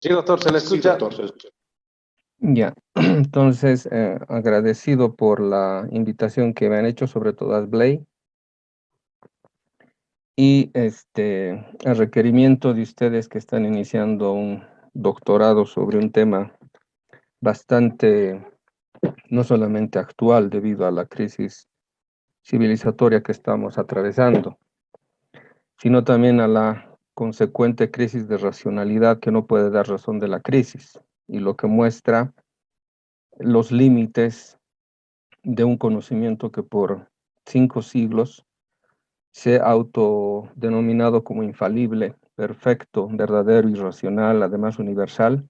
Sí, doctor, se le Sí, escucha. doctor. Se escucha. Ya, entonces agradecido por la invitación que me han hecho, sobre todo a Blay, y el requerimiento de ustedes que están iniciando un doctorado sobre un tema bastante, no solamente actual debido a la crisis civilizatoria que estamos atravesando, sino también a la consecuente crisis de racionalidad que no puede dar razón de la crisis, y lo que muestra los límites de un conocimiento que por 5 siglos se ha autodenominado como infalible, perfecto, verdadero y racional, además universal.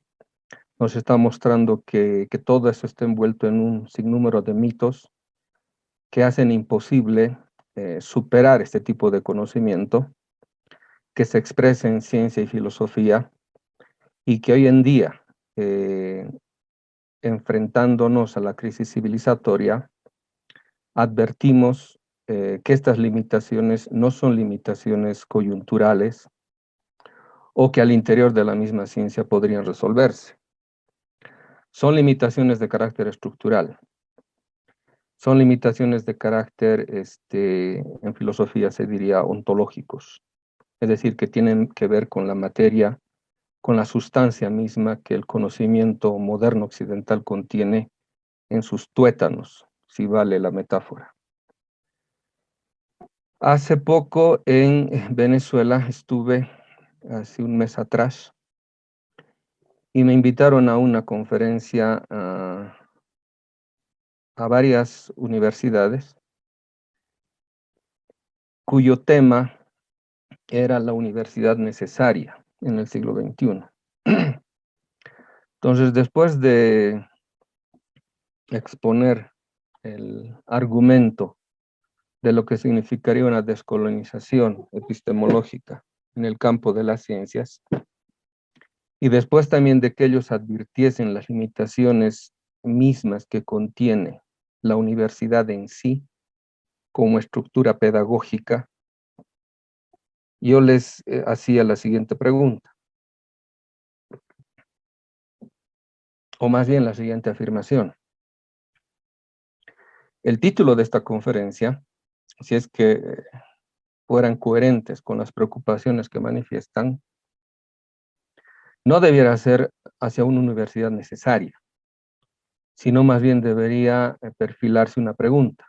Nos está mostrando que todo eso está envuelto en un sinnúmero de mitos que hacen imposible superar este tipo de conocimiento que se expresa en ciencia y filosofía, y que hoy en día, enfrentándonos a la crisis civilizatoria, advertimos que estas limitaciones no son limitaciones coyunturales o que al interior de la misma ciencia podrían resolverse. Son limitaciones de carácter estructural. Son limitaciones de carácter, en filosofía se diría, ontológicos. Es decir, que tienen que ver con la materia, con la sustancia misma que el conocimiento moderno occidental contiene en sus tuétanos, si vale la metáfora. Hace poco en Venezuela estuve, hace un mes atrás, y me invitaron a una conferencia a varias universidades cuyo tema era la universidad necesaria en el siglo XXI. Entonces, después de exponer el argumento de lo que significaría una descolonización epistemológica en el campo de las ciencias, y después también de que ellos advirtiesen las limitaciones mismas que contiene la universidad en sí como estructura pedagógica, yo les hacía la siguiente pregunta, o más bien la siguiente afirmación. El título de esta conferencia, si es que fueran coherentes con las preocupaciones que manifiestan, no debiera ser hacia una universidad necesaria, sino más bien debería perfilarse una pregunta.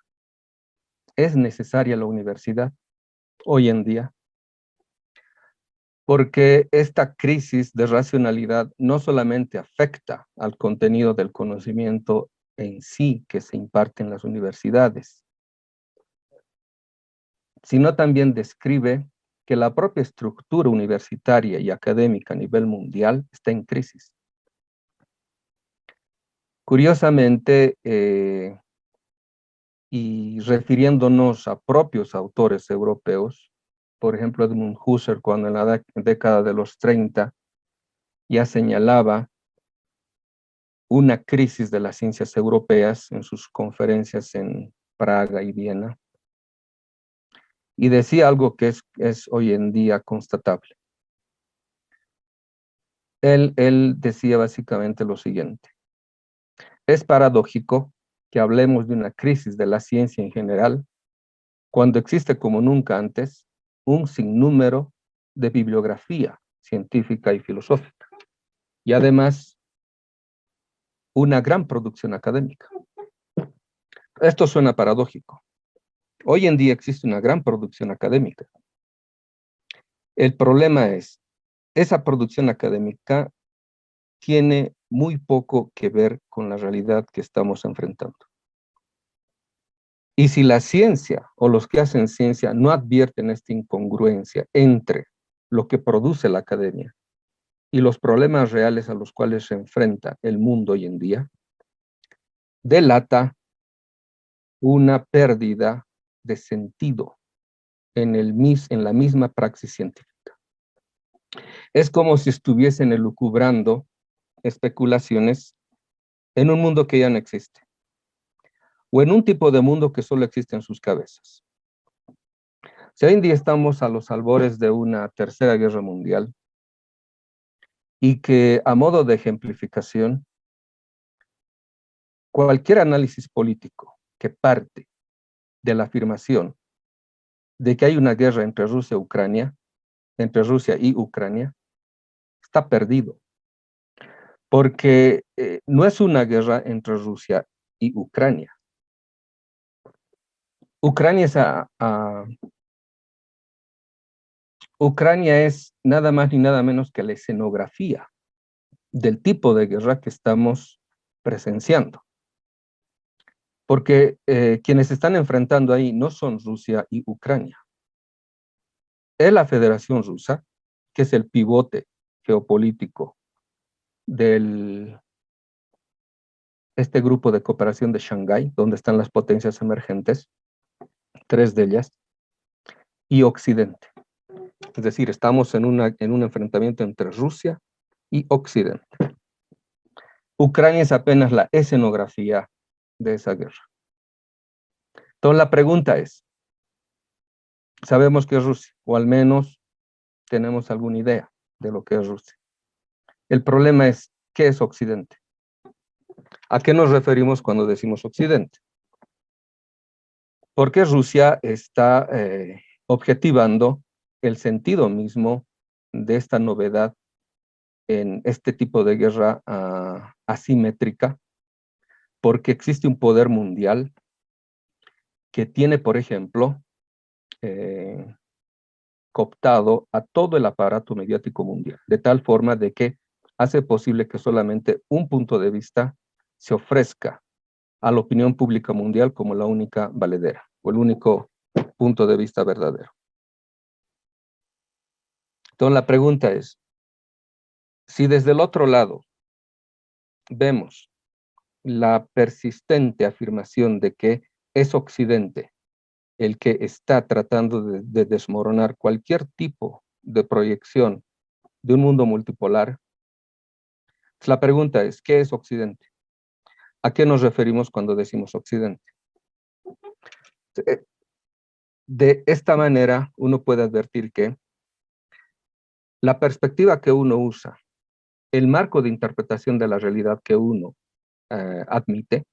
¿Es necesaria la universidad hoy en día? Porque esta crisis de racionalidad no solamente afecta al contenido del conocimiento en sí que se imparte en las universidades, sino también describe que la propia estructura universitaria y académica a nivel mundial está en crisis. Curiosamente, y refiriéndonos a propios autores europeos, por ejemplo, Edmund Husserl, cuando en la década de los 30 ya señalaba una crisis de las ciencias europeas en sus conferencias en Praga y Viena, y decía algo que es hoy en día constatable. Él decía básicamente lo siguiente: es paradójico que hablemos de una crisis de la ciencia en general cuando existe como nunca antes un sinnúmero de bibliografía científica y filosófica, y además una gran producción académica. Esto suena paradójico. Hoy en día existe una gran producción académica. El problema es, esa producción académica tiene muy poco que ver con la realidad que estamos enfrentando. Y si la ciencia o los que hacen ciencia no advierten esta incongruencia entre lo que produce la academia y los problemas reales a los cuales se enfrenta el mundo hoy en día, delata una pérdida de sentido en la misma praxis científica. Es como si estuviesen elucubrando especulaciones en un mundo que ya no existe, o en un tipo de mundo que solo existe en sus cabezas. Si hoy en día estamos a los albores de una tercera guerra mundial, y que a modo de ejemplificación, cualquier análisis político que parte de la afirmación de que hay una guerra entre Rusia y Ucrania, está perdido, porque no es una guerra entre Rusia y Ucrania. Ucrania es, Ucrania es nada más ni nada menos que la escenografía del tipo de guerra que estamos presenciando. Porque quienes se están enfrentando ahí no son Rusia y Ucrania. Es la Federación Rusa, que es el pivote geopolítico de este grupo de cooperación de Shanghái, donde están las potencias emergentes, 3 de ellas, y Occidente. Es decir, estamos en un enfrentamiento entre Rusia y Occidente. Ucrania es apenas la escenografía de esa guerra. Entonces la pregunta es, sabemos que es Rusia, o al menos tenemos alguna idea de lo que es Rusia. El problema es, ¿qué es Occidente? ¿A qué nos referimos cuando decimos Occidente? Porque Rusia está objetivando el sentido mismo de esta novedad en este tipo de guerra asimétrica, porque existe un poder mundial que tiene, por ejemplo, cooptado a todo el aparato mediático mundial, de tal forma de que hace posible que solamente un punto de vista se ofrezca a la opinión pública mundial como la única valedera, o el único punto de vista verdadero. Entonces la pregunta es, si desde el otro lado vemos la persistente afirmación de que es Occidente el que está tratando de desmoronar cualquier tipo de proyección de un mundo multipolar, pues la pregunta es, ¿qué es Occidente? ¿A qué nos referimos cuando decimos Occidente? De esta manera, uno puede advertir que la perspectiva que uno usa, el marco de interpretación de la realidad que uno admite,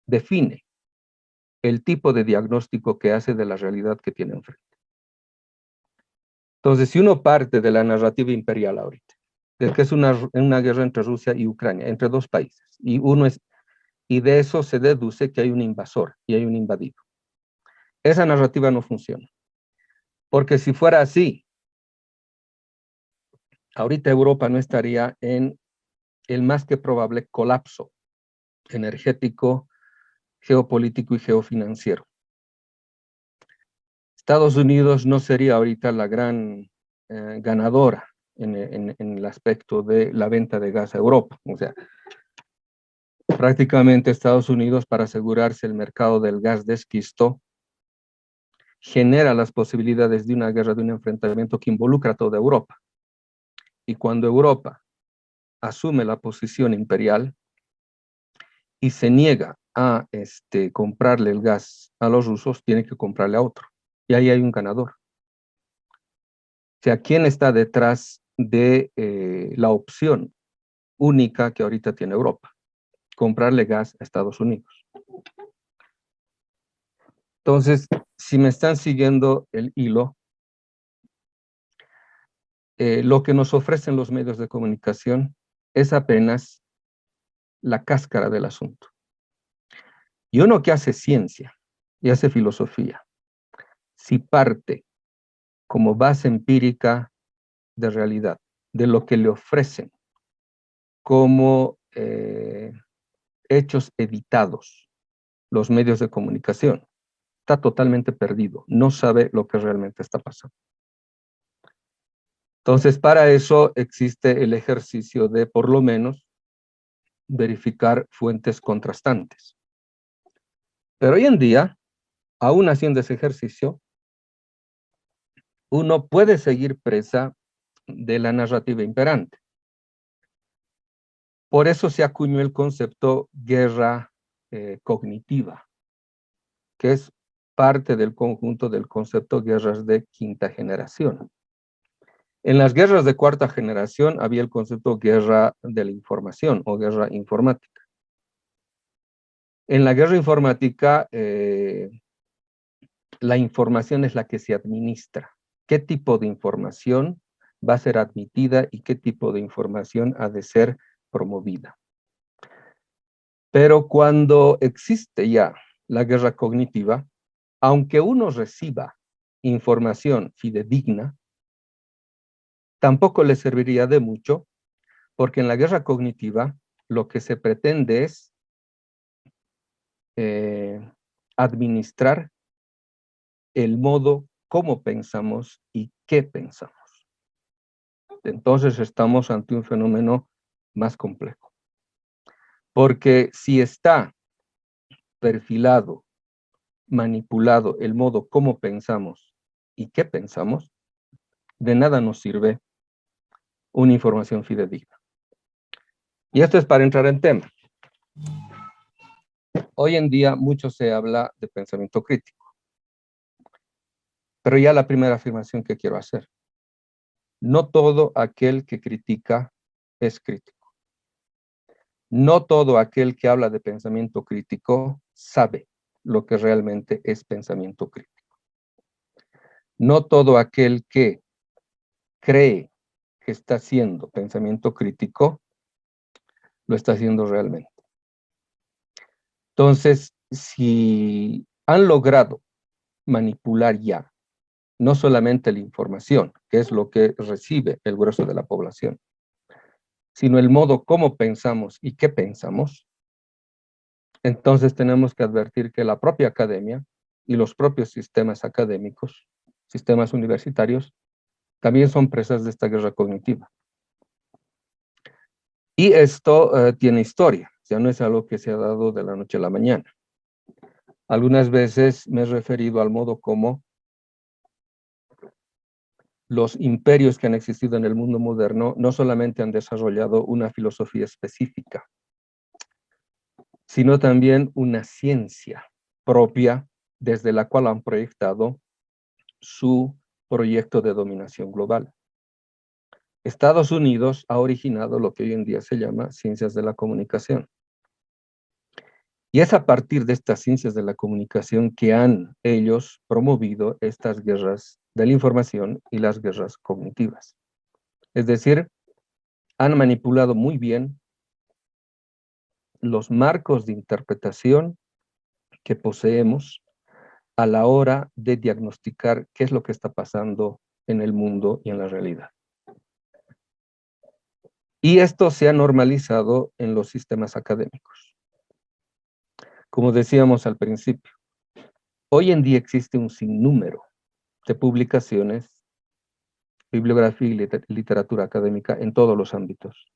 define el tipo de diagnóstico que hace de la realidad que tiene enfrente. Entonces, si uno parte de la narrativa imperial ahorita, de que es una guerra entre Rusia y Ucrania, entre dos países, y de eso se deduce que hay un invasor y hay un invadido. Esa narrativa no funciona, porque si fuera así, ahorita Europa no estaría en el más que probable colapso energético, geopolítico y geofinanciero. Estados Unidos no sería ahorita la gran ganadora en el aspecto de la venta de gas a Europa. O sea, prácticamente Estados Unidos, para asegurarse el mercado del gas de esquisto, genera las posibilidades de una guerra, de un enfrentamiento que involucra a toda Europa. Y cuando Europa asume la posición imperial y se niega a comprarle el gas a los rusos, tiene que comprarle a otro. Y ahí hay un ganador. O sea, ¿quién está detrás de la opción única que ahorita tiene Europa? Comprarle gas a Estados Unidos. Entonces, si me están siguiendo el hilo, lo que nos ofrecen los medios de comunicación es apenas la cáscara del asunto. Y uno que hace ciencia y hace filosofía, si parte como base empírica de realidad, de lo que le ofrecen como hechos editados los medios de comunicación, está totalmente perdido, no sabe lo que realmente está pasando. Entonces, para eso existe el ejercicio de, por lo menos, verificar fuentes contrastantes. Pero hoy en día, aún haciendo ese ejercicio, uno puede seguir presa de la narrativa imperante. Por eso se acuñó el concepto guerra cognitiva, que es parte del conjunto del concepto guerras de quinta generación. En las guerras de cuarta generación había el concepto guerra de la información o guerra informática. En la guerra informática, la información es la que se administra. ¿Qué tipo de información va a ser admitida y qué tipo de información ha de ser promovida? Pero cuando existe ya la guerra cognitiva, aunque uno reciba información fidedigna, tampoco le serviría de mucho, porque en la guerra cognitiva lo que se pretende es administrar el modo cómo pensamos y qué pensamos. Entonces estamos ante un fenómeno más complejo. Porque si está perfilado, manipulado el modo cómo pensamos y qué pensamos, de nada nos sirve una información fidedigna. Y esto es para entrar en tema. Hoy en día mucho se habla de pensamiento crítico. Pero ya la primera afirmación que quiero hacer. No todo aquel que critica es crítico. No todo aquel que habla de pensamiento crítico sabe lo que realmente es pensamiento crítico. No todo aquel que cree que está haciendo pensamiento crítico lo está haciendo realmente. Entonces, si han logrado manipular ya no solamente la información, que es lo que recibe el grueso de la población, sino el modo cómo pensamos y qué pensamos, entonces tenemos que advertir que la propia academia y los propios sistemas académicos, sistemas universitarios, también son presas de esta guerra cognitiva. Y esto tiene historia, ya no es algo que se ha dado de la noche a la mañana. Algunas veces me he referido al modo como los imperios que han existido en el mundo moderno no solamente han desarrollado una filosofía específica, sino también una ciencia propia desde la cual han proyectado su proyecto de dominación global. Estados Unidos ha originado lo que hoy en día se llama ciencias de la comunicación. Y es a partir de estas ciencias de la comunicación que han ellos promovido estas guerras de la información y las guerras cognitivas. Es decir, han manipulado muy bien los marcos de interpretación que poseemos a la hora de diagnosticar qué es lo que está pasando en el mundo y en la realidad. Y esto se ha normalizado en los sistemas académicos. Como decíamos al principio, hoy en día existe un sinnúmero de publicaciones, bibliografía y literatura académica en todos los ámbitos.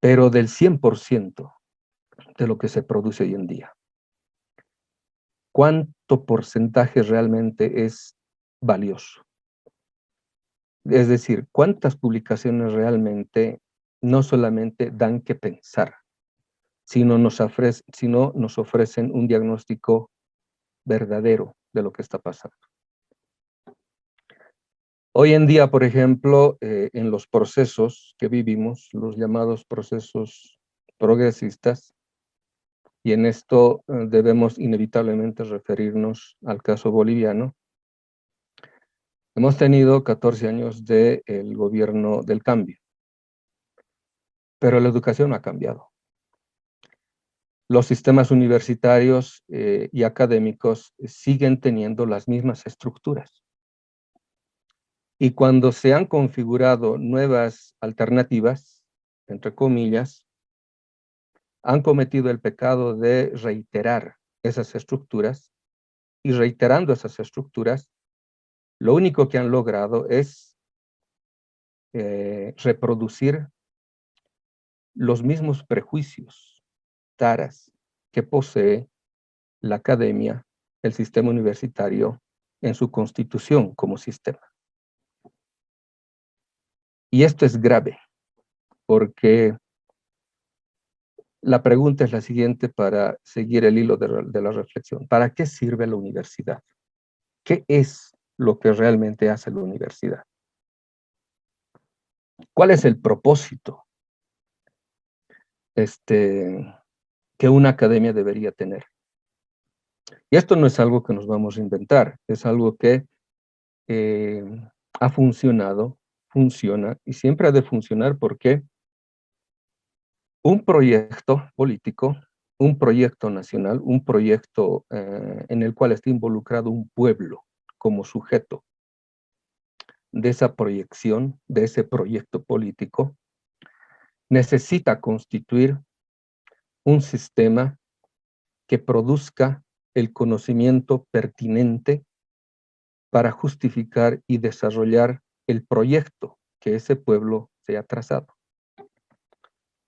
Pero del 100% de lo que se produce hoy en día, ¿cuánto porcentaje realmente es valioso? Es decir, ¿cuántas publicaciones realmente no solamente dan que pensar, sino nos ofrecen un diagnóstico verdadero de lo que está pasando? Hoy en día, por ejemplo, en los procesos que vivimos, los llamados procesos progresistas, y en esto debemos inevitablemente referirnos al caso boliviano, hemos tenido 14 años del gobierno del cambio, pero la educación no ha cambiado. Los sistemas universitarios y académicos siguen teniendo las mismas estructuras. Y cuando se han configurado nuevas alternativas, entre comillas, han cometido el pecado de reiterar esas estructuras, y reiterando esas estructuras, lo único que han logrado es reproducir los mismos prejuicios, taras, que posee la academia, el sistema universitario, en su constitución como sistema. Y esto es grave, porque la pregunta es la siguiente para seguir el hilo de la reflexión. ¿Para qué sirve la universidad? ¿Qué es lo que realmente hace la universidad? ¿Cuál es el propósito que una academia debería tener? Y esto no es algo que nos vamos a inventar, es algo que eh, ha funcionado, funciona y siempre ha de funcionar porque un proyecto político, un proyecto nacional, un proyecto en el cual está involucrado un pueblo como sujeto de esa proyección, de ese proyecto político, necesita constituir un sistema que produzca el conocimiento pertinente para justificar y desarrollar el proyecto que ese pueblo se ha trazado.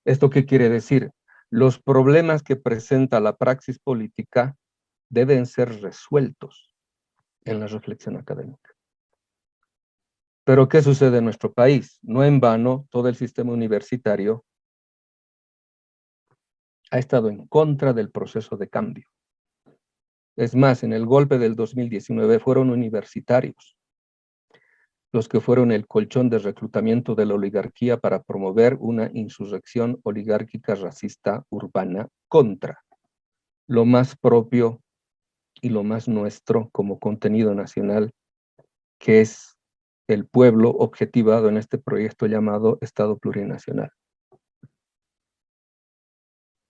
¿Esto qué quiere decir? Los problemas que presenta la praxis política deben ser resueltos en la reflexión académica. Pero ¿qué sucede en nuestro país? No en vano, todo el sistema universitario ha estado en contra del proceso de cambio. Es más, en el golpe del 2019 fueron universitarios los que fueron el colchón de reclutamiento de la oligarquía para promover una insurrección oligárquica racista urbana contra lo más propio y lo más nuestro como contenido nacional, que es el pueblo objetivado en este proyecto llamado Estado Plurinacional.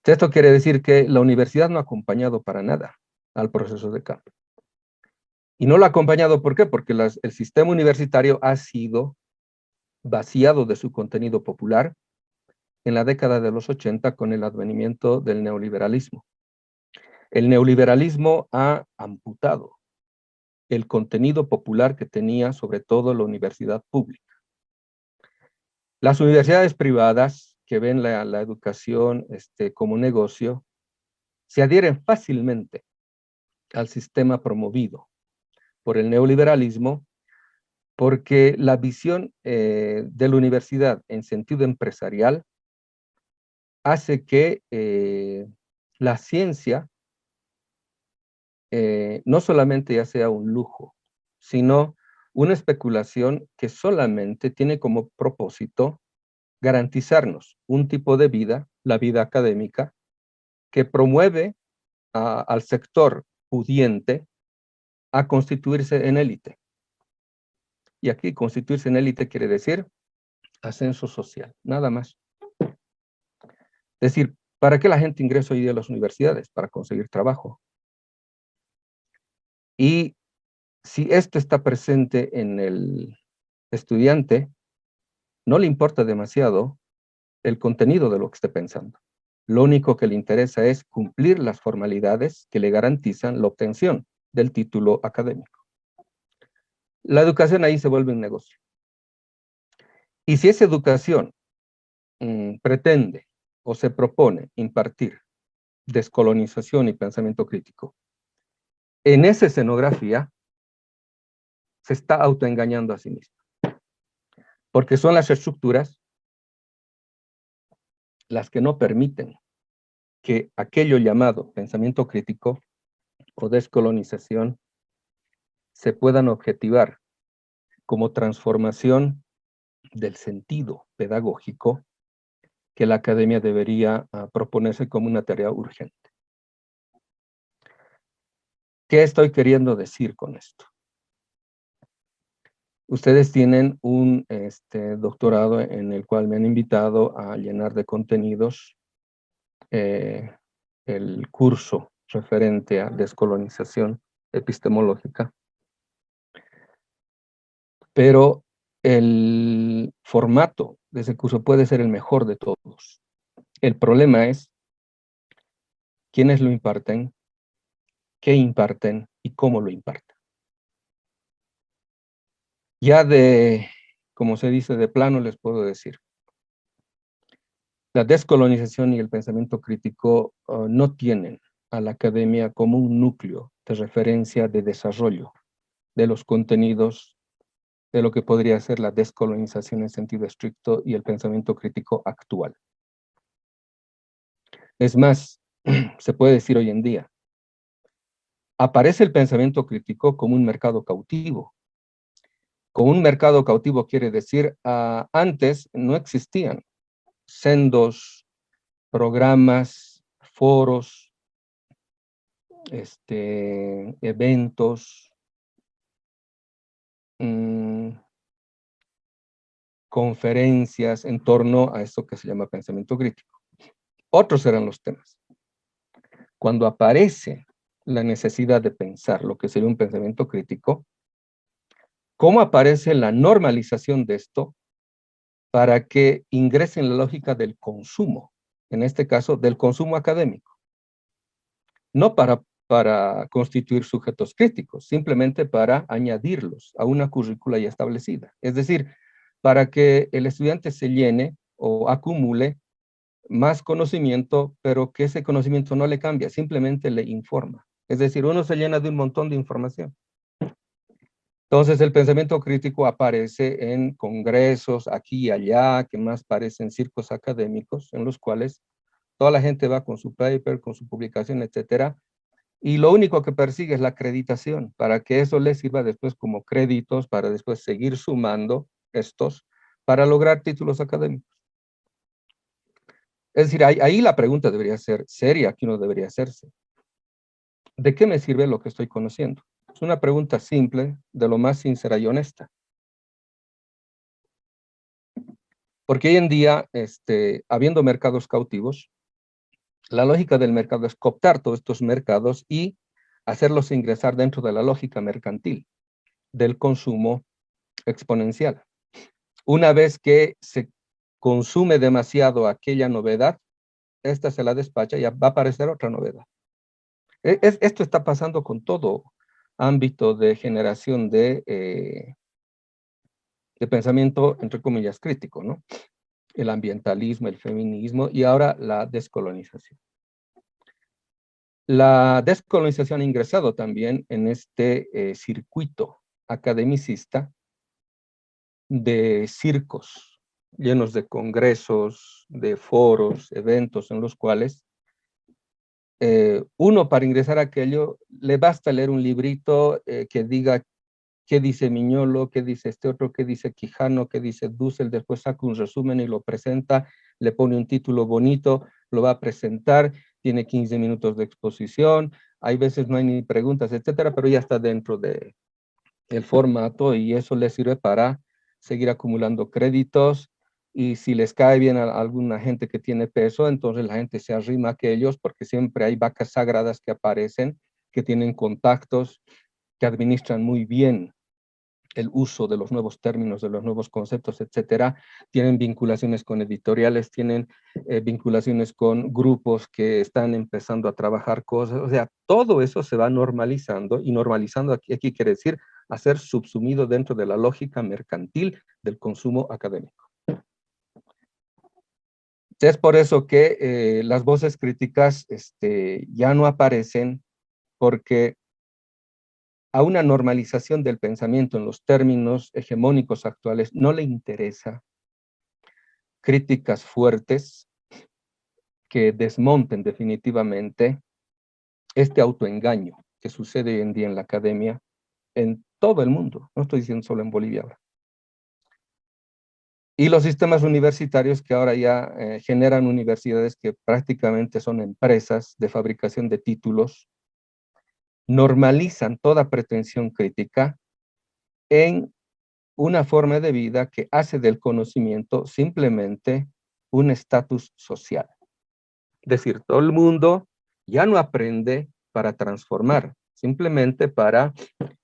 Esto quiere decir que la universidad no ha acompañado para nada al proceso de cambio. Y no lo ha acompañado, ¿por qué? Porque el sistema universitario ha sido vaciado de su contenido popular en la década de los 80 con el advenimiento del neoliberalismo. El neoliberalismo ha amputado el contenido popular que tenía sobre todo la universidad pública. Las universidades privadas que ven la educación como negocio se adhieren fácilmente al sistema promovido por el neoliberalismo porque la visión de la universidad en sentido empresarial hace que la ciencia no solamente ya sea un lujo, sino una especulación que solamente tiene como propósito garantizarnos un tipo de vida, la vida académica, que promueve al sector pudiente a constituirse en élite. Y aquí constituirse en élite quiere decir ascenso social, nada más. Es decir, ¿para qué la gente ingresa hoy día a las universidades? Para conseguir trabajo. Y si esto está presente en el estudiante, no le importa demasiado el contenido de lo que esté pensando. Lo único que le interesa es cumplir las formalidades que le garantizan la obtención del título académico. La educación ahí se vuelve un negocio. Y si esa educación pretende o se propone impartir descolonización y pensamiento crítico, en esa escenografía se está autoengañando a sí mismo. Porque son las estructuras las que no permiten que aquello llamado pensamiento crítico o descolonización se puedan objetivar como transformación del sentido pedagógico que la academia debería proponerse como una tarea urgente. ¿Qué estoy queriendo decir con esto? Ustedes tienen un doctorado en el cual me han invitado a llenar de contenidos el curso referente a descolonización epistemológica, pero el formato de ese curso puede ser el mejor de todos. El problema es quiénes lo imparten, qué imparten y cómo lo imparten. Ya como se dice, de plano les puedo decir, la descolonización y el pensamiento crítico no tienen a la academia como un núcleo de referencia de desarrollo de los contenidos de lo que podría ser la descolonización en sentido estricto y el pensamiento crítico actual. Es más, se puede decir hoy en día, aparece el pensamiento crítico como un mercado cautivo, Con un mercado cautivo quiere decir, antes no existían sendos programas, foros, eventos, conferencias en torno a esto que se llama pensamiento crítico. Otros eran los temas. Cuando aparece la necesidad de pensar lo que sería un pensamiento crítico, ¿cómo aparece la normalización de esto para que ingrese en la lógica del consumo? En este caso, del consumo académico. No para constituir sujetos críticos, simplemente para añadirlos a una currícula ya establecida. Es decir, para que el estudiante se llene o acumule más conocimiento, pero que ese conocimiento no le cambia, simplemente le informa. Es decir, uno se llena de un montón de información. Entonces el pensamiento crítico aparece en congresos aquí y allá, que más parecen circos académicos, en los cuales toda la gente va con su paper, con su publicación, etcétera, y lo único que persigue es la acreditación, para que eso les sirva después como créditos, para después seguir sumando estos, para lograr títulos académicos. Es decir, ahí la pregunta debería ser seria, que uno debería hacerse. ¿De qué me sirve lo que estoy conociendo? Es una pregunta simple, de lo más sincera y honesta. Porque hoy en día, habiendo mercados cautivos, la lógica del mercado es cooptar todos estos mercados y hacerlos ingresar dentro de la lógica mercantil del consumo exponencial. Una vez que se consume demasiado aquella novedad, esta se la despacha y va a aparecer otra novedad. Esto está pasando con todo ámbito de generación de pensamiento, entre comillas, crítico, ¿no? El ambientalismo, el feminismo y ahora la descolonización. La descolonización ha ingresado también en este circuito academicista de circos llenos de congresos, de foros, eventos en los cuales uno para ingresar a aquello le basta leer un librito que diga qué dice Miñolo, qué dice este otro, qué dice Quijano, qué dice Dussel, después saca un resumen y lo presenta, le pone un título bonito, lo va a presentar, tiene 15 minutos de exposición, hay veces no hay ni preguntas, etcétera, pero ya está dentro de el formato y eso les sirve para seguir acumulando créditos y si les cae bien a alguna gente que tiene peso, entonces la gente se arrima a aquellos porque siempre hay vacas sagradas que aparecen, que tienen contactos, que administran muy bien el uso de los nuevos términos, de los nuevos conceptos, etcétera, tienen vinculaciones con editoriales, tienen vinculaciones con grupos que están empezando a trabajar cosas, o sea, todo eso se va normalizando, y normalizando aquí quiere decir hacer subsumido dentro de la lógica mercantil del consumo académico. Es por eso que las voces críticas ya no aparecen, porque a una normalización del pensamiento en los términos hegemónicos actuales no le interesa críticas fuertes que desmonten definitivamente este autoengaño que sucede hoy en día en la academia en todo el mundo, no estoy diciendo solo en Bolivia ahora. Y los sistemas universitarios que ahora ya generan universidades que prácticamente son empresas de fabricación de títulos, normalizan toda pretensión crítica en una forma de vida que hace del conocimiento simplemente un estatus social. Es decir, todo el mundo ya no aprende para transformar, simplemente para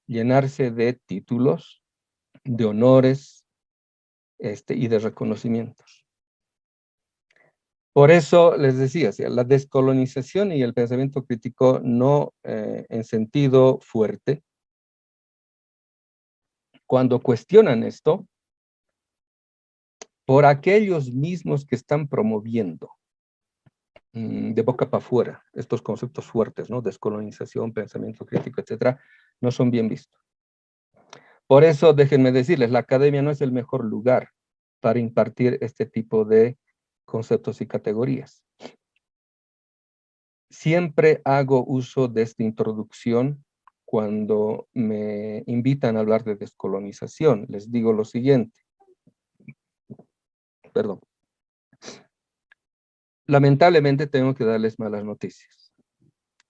llenarse de títulos, de honores y de reconocimientos. Por eso les decía, la descolonización y el pensamiento crítico no en sentido fuerte, cuando cuestionan esto, por aquellos mismos que están promoviendo de boca para afuera estos conceptos fuertes, ¿no? Descolonización, pensamiento crítico, etcétera, no son bien vistos. Por eso, déjenme decirles, la academia no es el mejor lugar para impartir este tipo de conceptos y categorías. Siempre hago uso de esta introducción cuando me invitan a hablar de descolonización, les digo lo siguiente. Perdón. Lamentablemente tengo que darles malas noticias.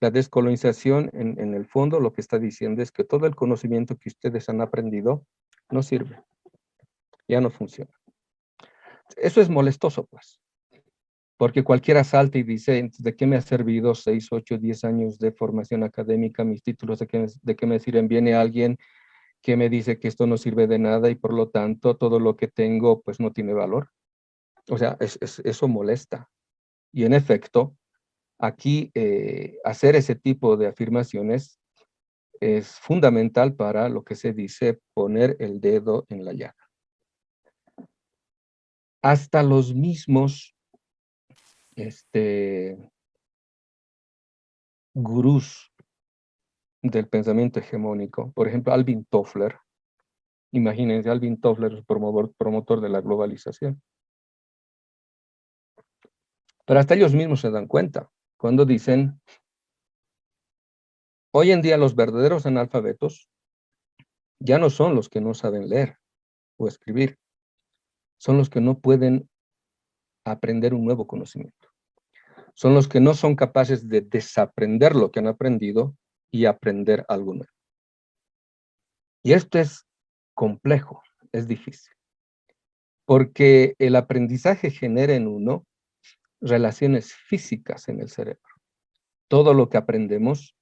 La descolonización, en el fondo, lo que está diciendo es que todo el conocimiento que ustedes han aprendido no sirve, ya no funciona. Eso es molestoso, pues, porque cualquiera salta y dice, ¿de qué me ha servido 6, 8, 10 años de formación académica? Mis títulos, ¿de qué me sirven? Viene alguien que me dice que esto no sirve de nada y por lo tanto todo lo que tengo pues no tiene valor. O sea, eso molesta. Y en efecto, aquí hacer ese tipo de afirmaciones es fundamental para lo que se dice poner el dedo en la llaga. Hasta los mismos gurús del pensamiento hegemónico, por ejemplo, Alvin Toffler, imagínense, Alvin Toffler es promotor de la globalización. Pero hasta ellos mismos se dan cuenta cuando dicen, hoy en día los verdaderos analfabetos ya no son los que no saben leer o escribir, son los que no pueden aprender un nuevo conocimiento. Son los que no son capaces de desaprender lo que han aprendido y aprender algo nuevo. Y esto es complejo, es difícil, porque el aprendizaje genera en uno relaciones físicas en el cerebro. Todo lo que aprendemos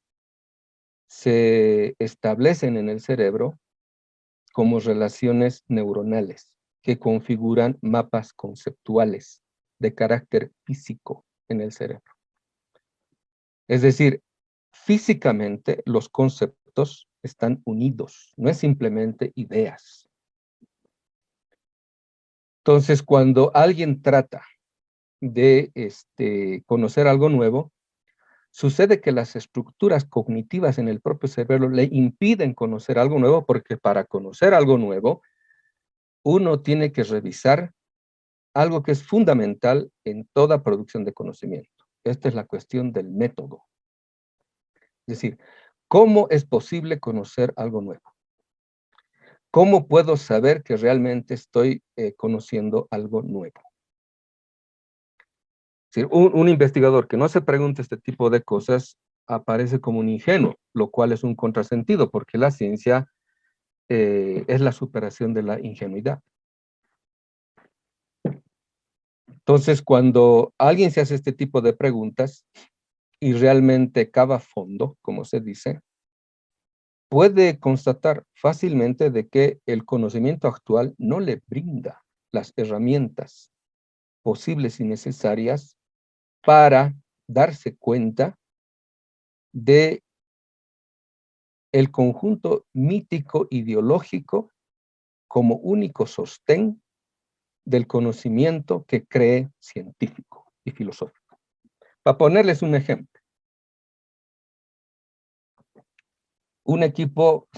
se establecen en el cerebro como relaciones neuronales que configuran mapas conceptuales de carácter físico en el cerebro. Es decir, físicamente los conceptos están unidos, no es simplemente ideas. Entonces, cuando alguien trata de conocer algo nuevo, sucede que las estructuras cognitivas en el propio cerebro le impiden conocer algo nuevo, porque para conocer algo nuevo, uno tiene que revisar algo que es fundamental en toda producción de conocimiento. Esta es la cuestión del método. Es decir, ¿cómo es posible conocer algo nuevo? ¿Cómo puedo saber que realmente estoy conociendo algo nuevo? Es decir, un investigador que no se pregunte este tipo de cosas aparece como un ingenuo, lo cual es un contrasentido, porque la ciencia es la superación de la ingenuidad. Entonces, cuando alguien se hace este tipo de preguntas y realmente cava fondo, como se dice, puede constatar fácilmente de que el conocimiento actual no le brinda las herramientas posibles y necesarias para darse cuenta de el conjunto mítico ideológico como único sostén del conocimiento que cree científico y filosófico. Para ponerles un ejemplo, un equipo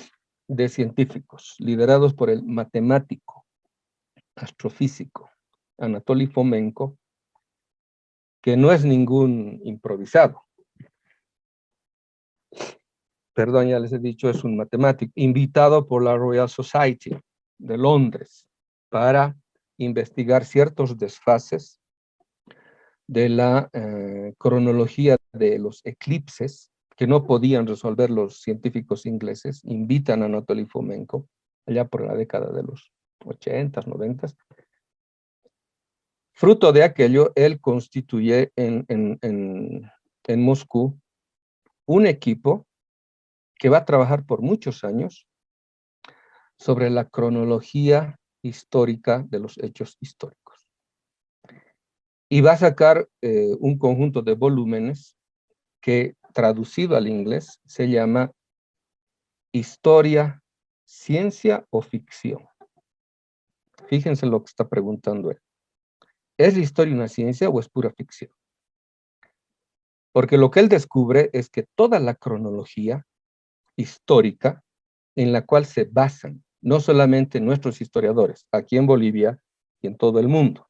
de científicos liderados por el matemático, astrofísico, Anatoly Fomenko, que no es ningún improvisado. Perdón, ya les he dicho, es un matemático, invitado por la Royal Society de Londres para investigar ciertos desfases de la cronología de los eclipses que no podían resolver los científicos ingleses. Invitan a Anatoly Fomenko, allá por la década de los 80s, 90s. Fruto de aquello, él constituye en Moscú un equipo que va a trabajar por muchos años sobre la cronología histórica de los hechos históricos. Y va a sacar un conjunto de volúmenes que, traducido al inglés, se llama Historia, Ciencia o Ficción. Fíjense lo que está preguntando él. ¿Es la historia una ciencia o es pura ficción? Porque lo que él descubre es que toda la cronología histórica en la cual se basan no solamente nuestros historiadores aquí en Bolivia y en todo el mundo,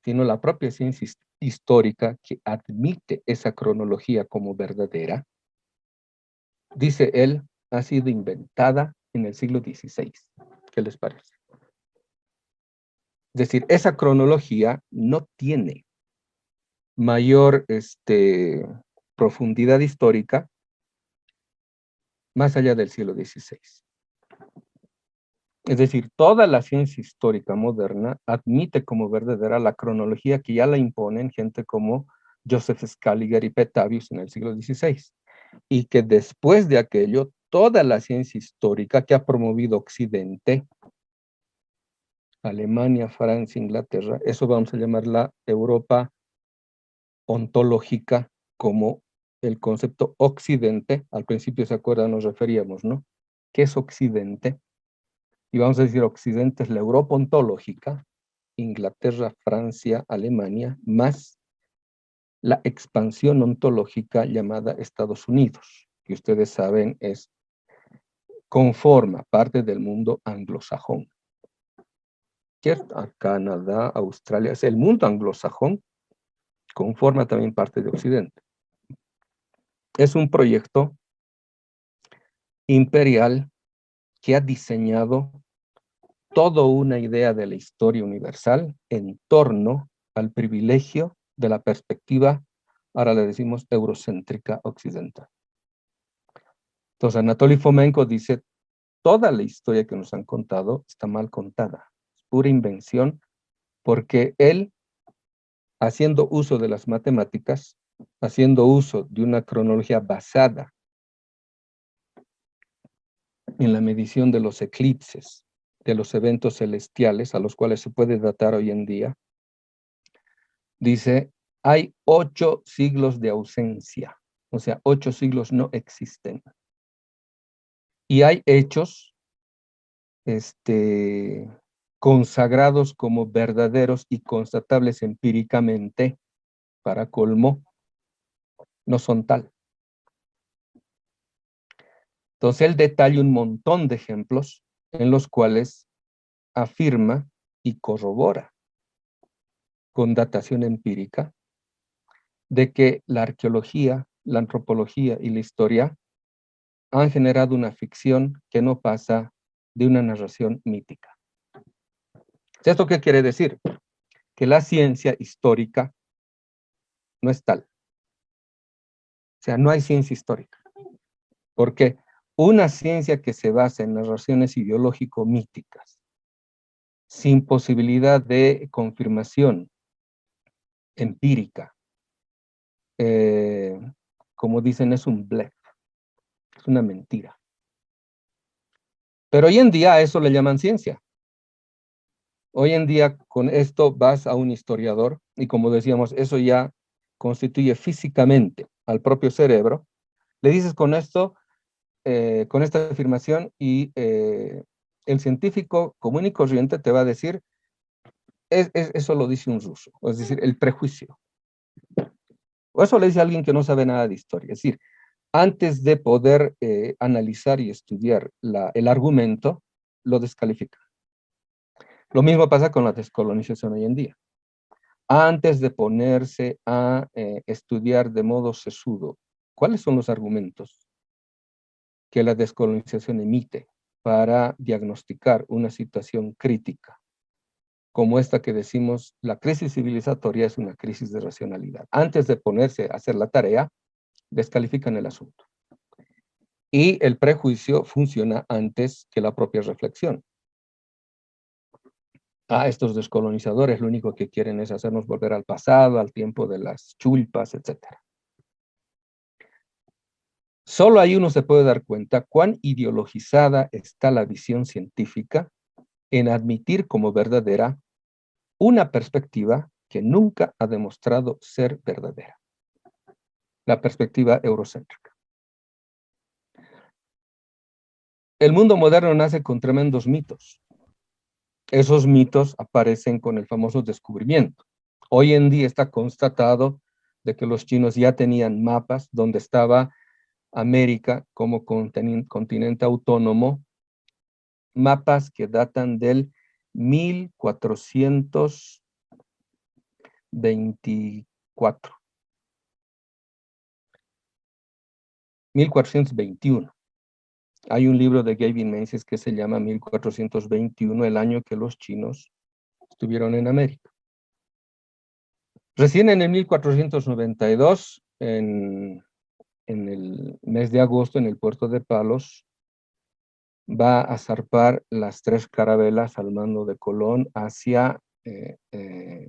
sino la propia ciencia histórica que admite esa cronología como verdadera, dice él, ha sido inventada en el siglo XVI. ¿Qué les parece? Es decir, esa cronología no tiene mayor profundidad histórica más allá del siglo XVI. Es decir, toda la ciencia histórica moderna admite como verdadera la cronología que ya la imponen gente como Joseph Scaliger y Petavius en el siglo XVI. Y que después de aquello, toda la ciencia histórica que ha promovido Occidente, Alemania, Francia, Inglaterra, eso vamos a llamar la Europa ontológica, como el concepto Occidente. Al principio, ¿se acuerdan? Nos referíamos, ¿no? ¿Qué es Occidente? Y vamos a decir, Occidente es la Europa ontológica, Inglaterra, Francia, Alemania, más la expansión ontológica llamada Estados Unidos, que ustedes saben conforma parte del mundo anglosajón. ¿Cierto? A Canadá, Australia, es el mundo anglosajón, conforma también parte de Occidente. Es un proyecto imperial que ha diseñado toda una idea de la historia universal en torno al privilegio de la perspectiva, ahora le decimos eurocéntrica occidental. Entonces, Anatoly Fomenko dice, toda la historia que nos han contado está mal contada, es pura invención, porque él, haciendo uso de las matemáticas, haciendo uso de una cronología basada en la medición de los eclipses, de los eventos celestiales, a los cuales se puede datar hoy en día, dice, hay 8 siglos de ausencia, o sea, 8 siglos no existen. Y hay hechos consagrados como verdaderos y constatables empíricamente, para colmo, no son tal. Entonces él detalla un montón de ejemplos en los cuales afirma y corrobora con datación empírica de que la arqueología, la antropología y la historia han generado una ficción que no pasa de una narración mítica. ¿Esto qué quiere decir? Que la ciencia histórica no es tal. O sea, no hay ciencia histórica. Porque una ciencia que se basa en narraciones ideológico-míticas, sin posibilidad de confirmación empírica, como dicen, es un bluff, es una mentira. Pero hoy en día a eso le llaman ciencia. Hoy en día con esto vas a un historiador y, como decíamos, eso ya constituye físicamente al propio cerebro. Le dices con esto, con esta afirmación, y el científico común y corriente te va a decir, eso lo dice un ruso, es decir, el prejuicio. O eso le dice a alguien que no sabe nada de historia. Es decir, antes de poder analizar y estudiar el argumento, lo descalifica. Lo mismo pasa con la descolonización hoy en día. Antes de ponerse a estudiar de modo sesudo cuáles son los argumentos que la descolonización emite para diagnosticar una situación crítica, como esta que decimos, la crisis civilizatoria es una crisis de racionalidad. Antes de ponerse a hacer la tarea, descalifican el asunto. Y el prejuicio funciona antes que la propia reflexión. Estos descolonizadores lo único que quieren es hacernos volver al pasado, al tiempo de las chulpas, etc. Solo ahí uno se puede dar cuenta cuán ideologizada está la visión científica en admitir como verdadera una perspectiva que nunca ha demostrado ser verdadera. La perspectiva eurocéntrica. El mundo moderno nace con tremendos mitos. Esos mitos aparecen con el famoso descubrimiento. Hoy en día está constatado de que los chinos ya tenían mapas donde estaba América como continente autónomo, mapas que datan del 1424. 1421. Hay un libro de Gavin Menzies que se llama 1421, el año que los chinos estuvieron en América. Recién en el 1492, en el mes de agosto, en el puerto de Palos, va a zarpar las 3 carabelas al mando de Colón hacia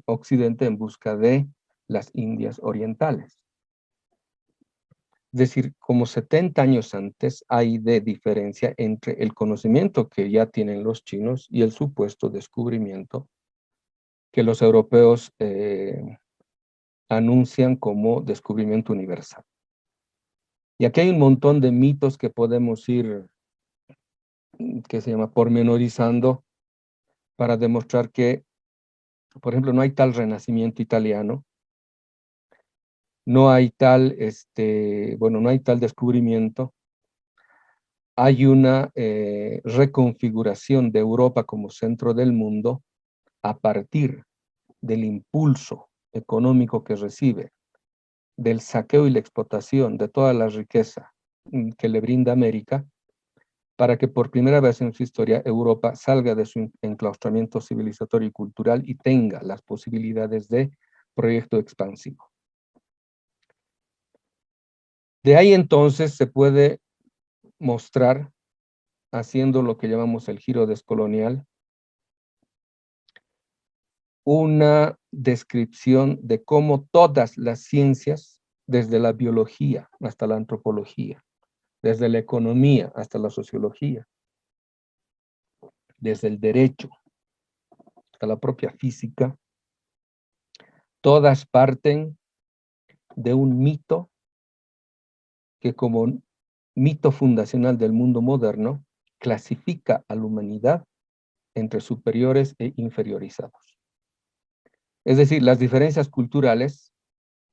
Occidente en busca de las Indias Orientales. Es decir, como 70 años antes hay de diferencia entre el conocimiento que ya tienen los chinos y el supuesto descubrimiento que los europeos anuncian como descubrimiento universal. Y aquí hay un montón de mitos que podemos ir, que se llama pormenorizando, para demostrar que, por ejemplo, no hay tal renacimiento italiano, no hay tal, no hay tal descubrimiento, hay una reconfiguración de Europa como centro del mundo a partir del impulso económico que recibe, del saqueo y la explotación de toda la riqueza que le brinda América, para que por primera vez en su historia Europa salga de su enclaustramiento civilizatorio y cultural y tenga las posibilidades de proyecto expansivo. De ahí entonces se puede mostrar, haciendo lo que llamamos el giro descolonial, una descripción de cómo todas las ciencias, desde la biología hasta la antropología, desde la economía hasta la sociología, desde el derecho hasta la propia física, todas parten de un mito que como mito fundacional del mundo moderno clasifica a la humanidad entre superiores e inferiorizados. Es decir, las diferencias culturales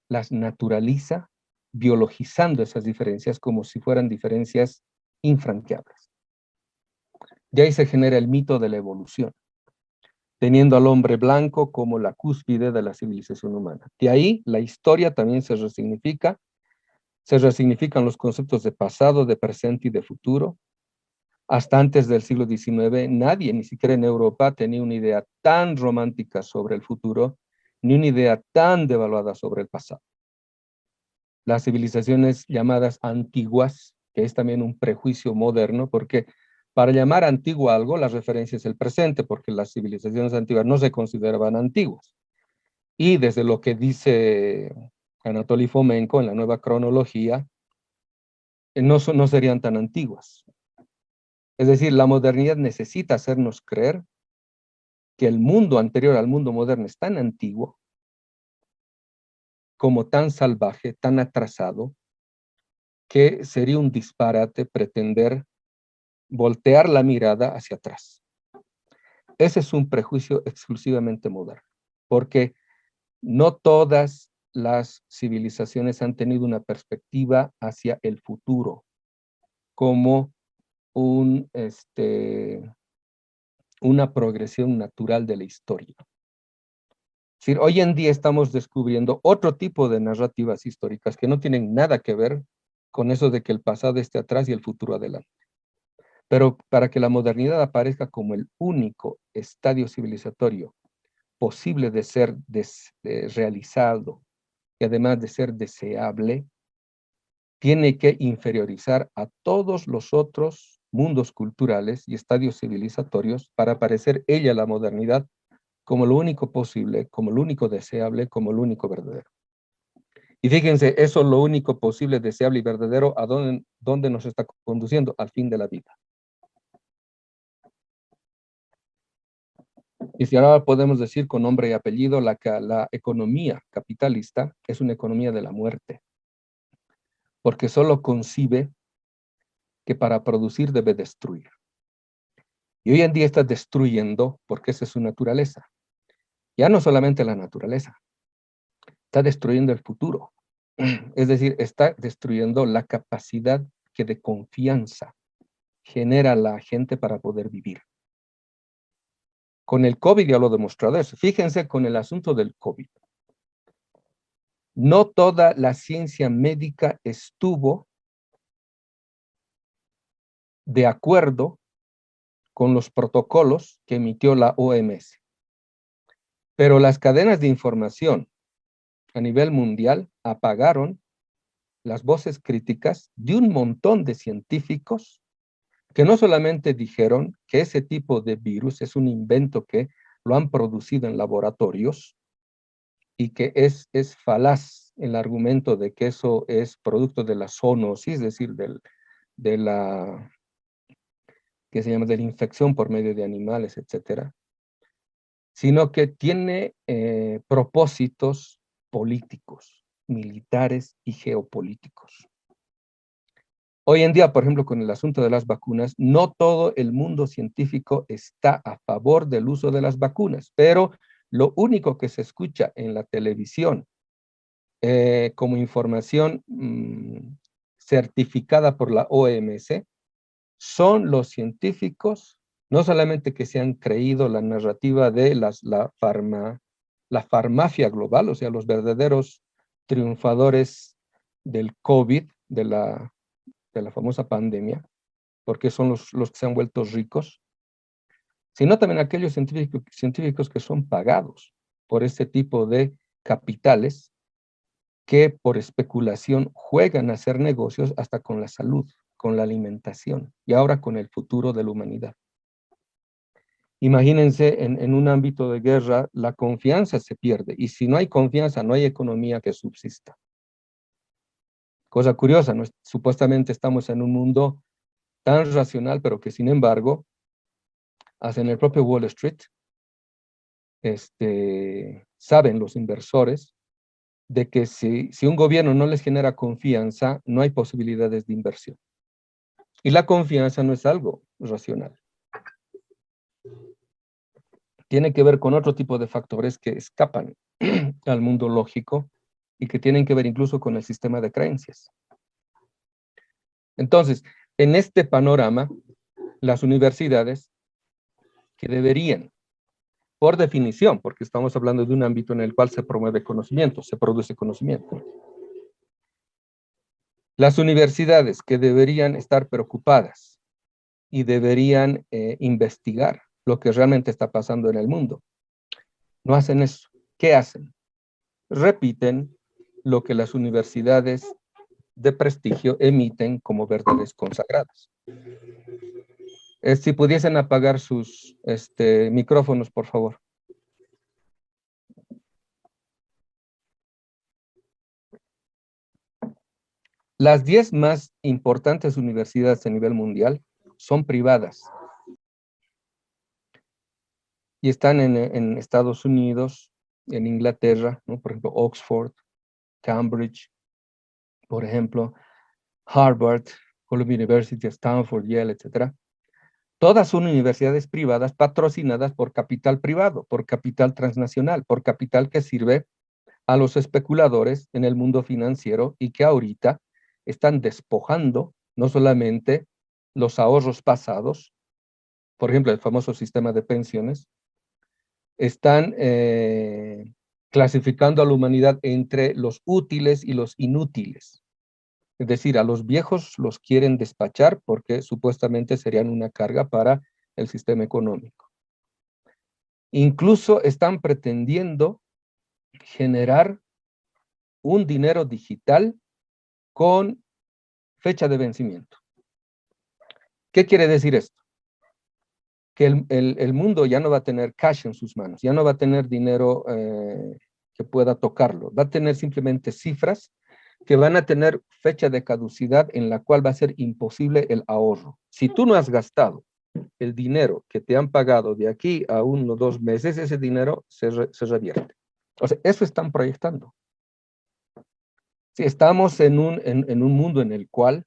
las naturaliza, biologizando esas diferencias como si fueran diferencias infranqueables. De ahí se genera el mito de la evolución, teniendo al hombre blanco como la cúspide de la civilización humana. De ahí la historia también se resignifican los conceptos de pasado, de presente y de futuro. Hasta antes del siglo XIX, nadie, ni siquiera en Europa, tenía una idea tan romántica sobre el futuro, ni una idea tan devaluada sobre el pasado. Las civilizaciones llamadas antiguas, que es también un prejuicio moderno, porque para llamar antiguo algo, la referencia es el presente, porque las civilizaciones antiguas no se consideraban antiguas. Y desde lo que dice Anatoly Fomenko en la nueva cronología, no serían tan antiguas. Es decir, la modernidad necesita hacernos creer que el mundo anterior al mundo moderno es tan antiguo, como tan salvaje, tan atrasado, que sería un disparate pretender voltear la mirada hacia atrás. Ese es un prejuicio exclusivamente moderno, porque no todas las civilizaciones han tenido una perspectiva hacia el futuro como una progresión natural de la historia. Es decir, hoy en día estamos descubriendo otro tipo de narrativas históricas que no tienen nada que ver con eso de que el pasado esté atrás y el futuro adelante. Pero para que la modernidad aparezca como el único estadio civilizatorio posible de ser realizado y además de ser deseable, tiene que inferiorizar a todos los otros mundos culturales y estadios civilizatorios para parecer ella, la modernidad, como lo único posible, como lo único deseable, como lo único verdadero. Y fíjense, eso es lo único posible, deseable y verdadero, ¿a dónde nos está conduciendo? Al fin de la vida. Y si ahora podemos decir con nombre y apellido, la economía capitalista es una economía de la muerte, porque solo concibe que para producir debe destruir. Y hoy en día está destruyendo porque esa es su naturaleza. Ya no solamente la naturaleza, está destruyendo el futuro. Es decir, está destruyendo la capacidad que de confianza genera la gente para poder vivir. Con el COVID ya lo he demostrado eso. Fíjense con el asunto del COVID. No toda la ciencia médica estuvo de acuerdo con los protocolos que emitió la OMS. Pero las cadenas de información a nivel mundial apagaron las voces críticas de un montón de científicos que no solamente dijeron que ese tipo de virus es un invento que lo han producido en laboratorios y que es falaz el argumento de que eso es producto de la zoonosis, es decir, de la que se llama de la infección por medio de animales, etcétera, sino que tiene propósitos políticos, militares y geopolíticos. Hoy en día, por ejemplo, con el asunto de las vacunas, no todo el mundo científico está a favor del uso de las vacunas, pero lo único que se escucha en la televisión como información certificada por la OMS son los científicos, no solamente que se han creído la narrativa de la farmacia global, o sea, los verdaderos triunfadores del COVID, de la famosa pandemia, porque son los que se han vuelto ricos, sino también aquellos científicos que son pagados por este tipo de capitales que por especulación juegan a hacer negocios hasta con la salud, con la alimentación y ahora con el futuro de la humanidad. Imagínense en un ámbito de guerra, la confianza se pierde y si no hay confianza, no hay economía que subsista. Cosa curiosa, ¿no? Supuestamente estamos en un mundo tan racional, pero que sin embargo, hasta en el propio Wall Street, saben los inversores de que si un gobierno no les genera confianza, no hay posibilidades de inversión. Y la confianza no es algo racional. Tiene que ver con otro tipo de factores que escapan al mundo lógico y que tienen que ver incluso con el sistema de creencias. Entonces, en este panorama, las universidades que deberían, por definición, porque estamos hablando de un ámbito en el cual se promueve conocimiento, se produce conocimiento. Las universidades que deberían estar preocupadas y deberían investigar lo que realmente está pasando en el mundo, no hacen eso. ¿Qué hacen? Repiten lo que las universidades de prestigio emiten como verdades consagradas. Si pudiesen apagar sus micrófonos, por favor. Las 10 más importantes universidades a nivel mundial son privadas y están en Estados Unidos, en Inglaterra, ¿no? Por ejemplo, Oxford, Cambridge, por ejemplo, Harvard, Columbia University, Stanford, Yale, etc. Todas son universidades privadas patrocinadas por capital privado, por capital transnacional, por capital que sirve a los especuladores en el mundo financiero y que ahorita están despojando no solamente los ahorros pasados, por ejemplo, el famoso sistema de pensiones, están clasificando a la humanidad entre los útiles y los inútiles. Es decir, a los viejos los quieren despachar porque supuestamente serían una carga para el sistema económico. Incluso están pretendiendo generar un dinero digital con fecha de vencimiento. ¿Qué quiere decir esto? Que el mundo ya no va a tener cash en sus manos, ya no va a tener dinero que pueda tocarlo, va a tener simplemente cifras que van a tener fecha de caducidad en la cual va a ser imposible el ahorro. Si tú no has gastado el dinero que te han pagado de aquí a 1 o 2 meses, ese dinero se revierte. O sea, eso están proyectando. Sí, estamos en un mundo en el cual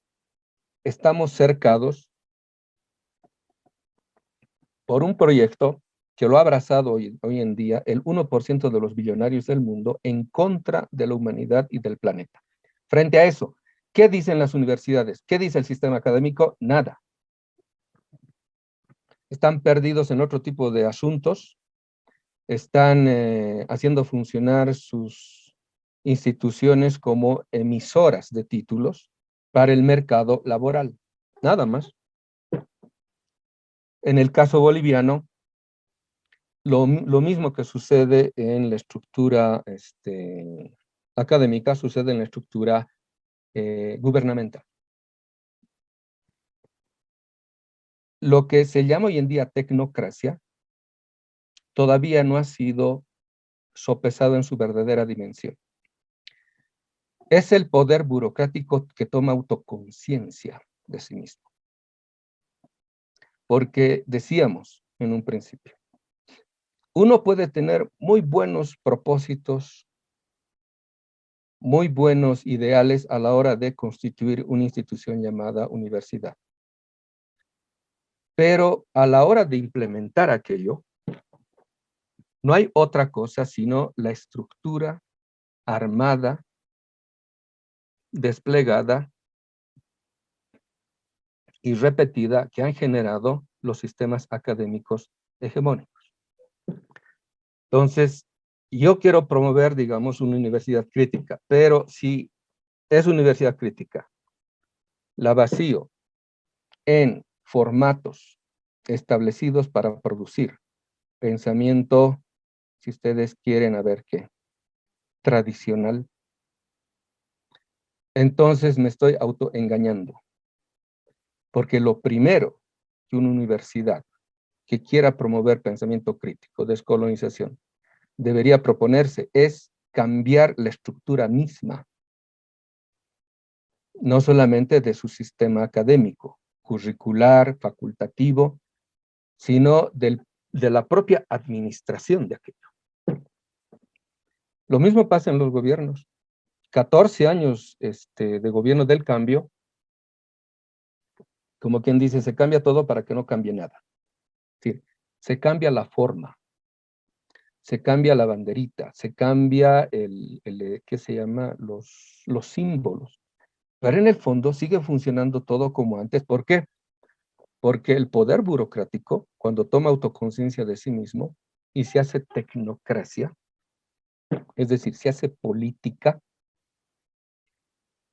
estamos cercados por un proyecto que lo ha abrazado hoy en día el 1% de los billonarios del mundo en contra de la humanidad y del planeta. Frente a eso, ¿qué dicen las universidades? ¿Qué dice el sistema académico? Nada. Están perdidos en otro tipo de asuntos, están haciendo funcionar sus instituciones como emisoras de títulos para el mercado laboral. Nada más. En el caso boliviano, lo mismo que sucede en la estructura académica, sucede en la estructura gubernamental. Lo que se llama hoy en día tecnocracia todavía no ha sido sopesado en su verdadera dimensión. Es el poder burocrático que toma autoconciencia de sí mismo. Porque decíamos en un principio, uno puede tener muy buenos propósitos, muy buenos ideales a la hora de constituir una institución llamada universidad. Pero a la hora de implementar aquello, no hay otra cosa sino la estructura armada, desplegada y repetida que han generado los sistemas académicos hegemónicos. Entonces, yo quiero promover, digamos, una universidad crítica, pero si es universidad crítica, la vacío en formatos establecidos para producir pensamiento, si ustedes quieren, a ver qué, tradicional, entonces me estoy autoengañando. Porque lo primero que una universidad que quiera promover pensamiento crítico, descolonización, debería proponerse es cambiar la estructura misma, no solamente de su sistema académico, curricular, facultativo, sino de la propia administración de aquello. Lo mismo pasa en los gobiernos. 14 años de gobierno del cambio, como quien dice, se cambia todo para que no cambie nada. Es decir, se cambia la forma, se cambia la banderita, se cambia ¿qué se llama? Los símbolos. Pero en el fondo sigue funcionando todo como antes. ¿Por qué? Porque el poder burocrático, cuando toma autoconciencia de sí mismo y se hace tecnocracia, es decir, se hace política,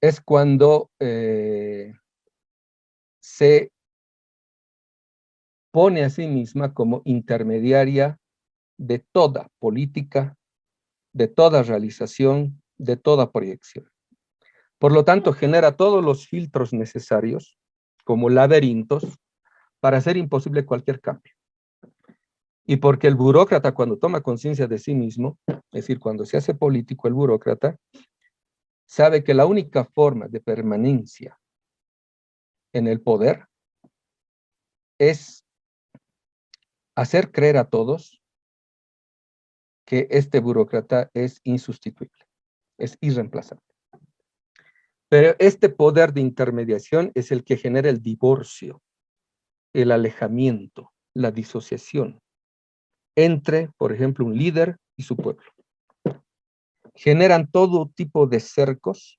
es cuando se pone a sí misma como intermediaria de toda política, de toda realización, de toda proyección. Por lo tanto, genera todos los filtros necesarios, como laberintos, para hacer imposible cualquier cambio. Y porque el burócrata, cuando toma conciencia de sí mismo, es decir, cuando se hace político el burócrata, sabe que la única forma de permanencia en el poder es hacer creer a todos que este burócrata es insustituible, es irreemplazable. Pero este poder de intermediación es el que genera el divorcio, el alejamiento, la disociación entre, por ejemplo, un líder y su pueblo. Generan todo tipo de cercos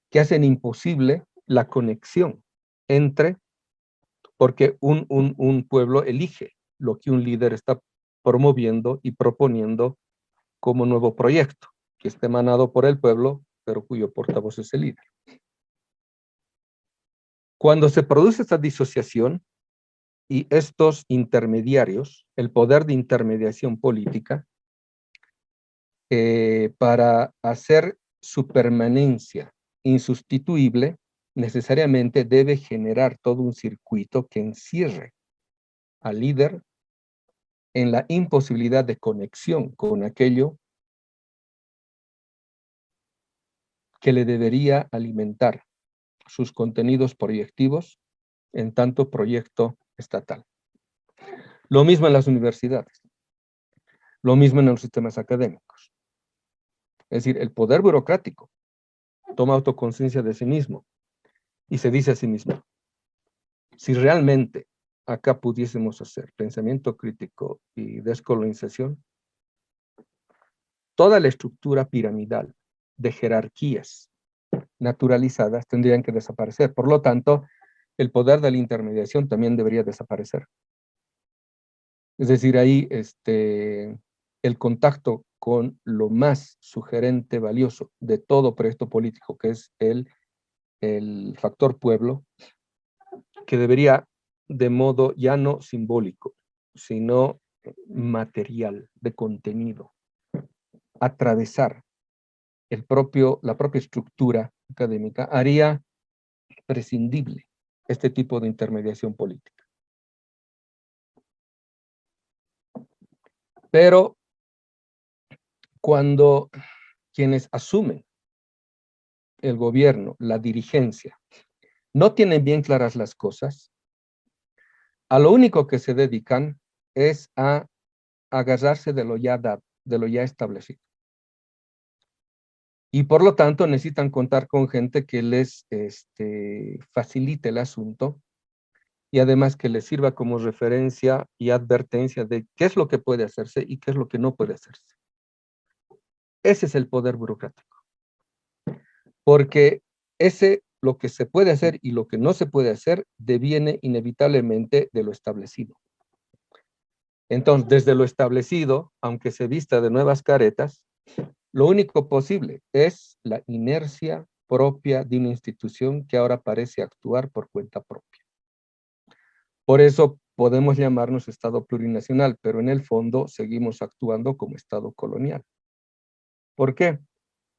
que hacen imposible la conexión entre, porque un pueblo elige lo que un líder está promoviendo y proponiendo como nuevo proyecto, que esté emanado por el pueblo, pero cuyo portavoz es el líder. Cuando se produce esta disociación y estos intermediarios, el poder de intermediación política, para hacer su permanencia insustituible, necesariamente debe generar todo un circuito que encierre al líder en la imposibilidad de conexión con aquello que le debería alimentar sus contenidos proyectivos en tanto proyecto estatal. Lo mismo en las universidades, lo mismo en los sistemas académicos. Es decir, el poder burocrático toma autoconciencia de sí mismo y se dice a sí mismo, si realmente acá pudiésemos hacer pensamiento crítico y descolonización, toda la estructura piramidal de jerarquías naturalizadas tendrían que desaparecer. Por lo tanto, el poder de la intermediación también debería desaparecer. Es decir, ahí el contacto con lo más sugerente, valioso de todo proyecto político, que es el factor pueblo, que debería de modo ya no simbólico, sino material, de contenido, atravesar la propia estructura académica, haría prescindible este tipo de intermediación política. Pero cuando quienes asumen el gobierno, la dirigencia, no tienen bien claras las cosas, a lo único que se dedican es a agarrarse de lo ya dado, de lo ya establecido. Y por lo tanto necesitan contar con gente que les facilite el asunto y además que les sirva como referencia y advertencia de qué es lo que puede hacerse y qué es lo que no puede hacerse. Ese es el poder burocrático. Porque lo que se puede hacer y lo que no se puede hacer deviene inevitablemente de lo establecido. Entonces, desde lo establecido, aunque se vista de nuevas caretas, lo único posible es la inercia propia de una institución que ahora parece actuar por cuenta propia. Por eso podemos llamarnos Estado plurinacional, pero en el fondo seguimos actuando como Estado colonial. ¿Por qué?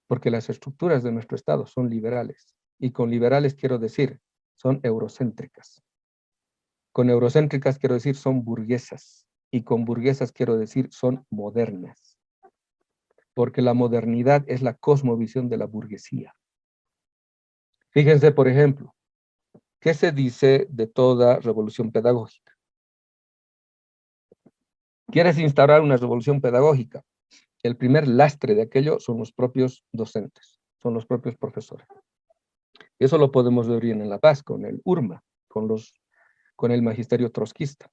Porque las estructuras de nuestro Estado son liberales. Y con liberales quiero decir, son eurocéntricas. Con eurocéntricas quiero decir, son burguesas. Y con burguesas quiero decir, son modernas. Porque la modernidad es la cosmovisión de la burguesía. Fíjense, por ejemplo, ¿qué se dice de toda revolución pedagógica? ¿Quieres instaurar una revolución pedagógica? El primer lastre de aquello son los propios docentes, son los propios profesores. Eso lo podemos ver bien en La Paz, con el URMA, con el magisterio trotskista.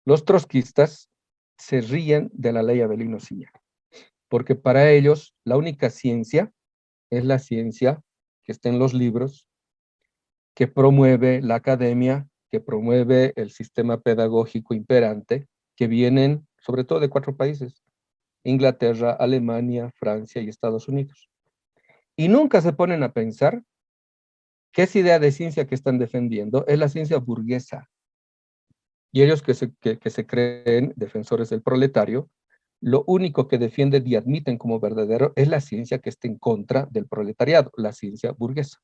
Los trotskistas se ríen de la ley Avelino Ciña, porque para ellos la única ciencia es la ciencia que está en los libros, que promueve la academia, que promueve el sistema pedagógico imperante, que vienen sobre todo de 4 países, Inglaterra, Alemania, Francia y Estados Unidos. Y nunca se ponen a pensar que esa idea de ciencia que están defendiendo es la ciencia burguesa. Y ellos que se creen defensores del proletario, lo único que defienden y admiten como verdadero es la ciencia que está en contra del proletariado, la ciencia burguesa.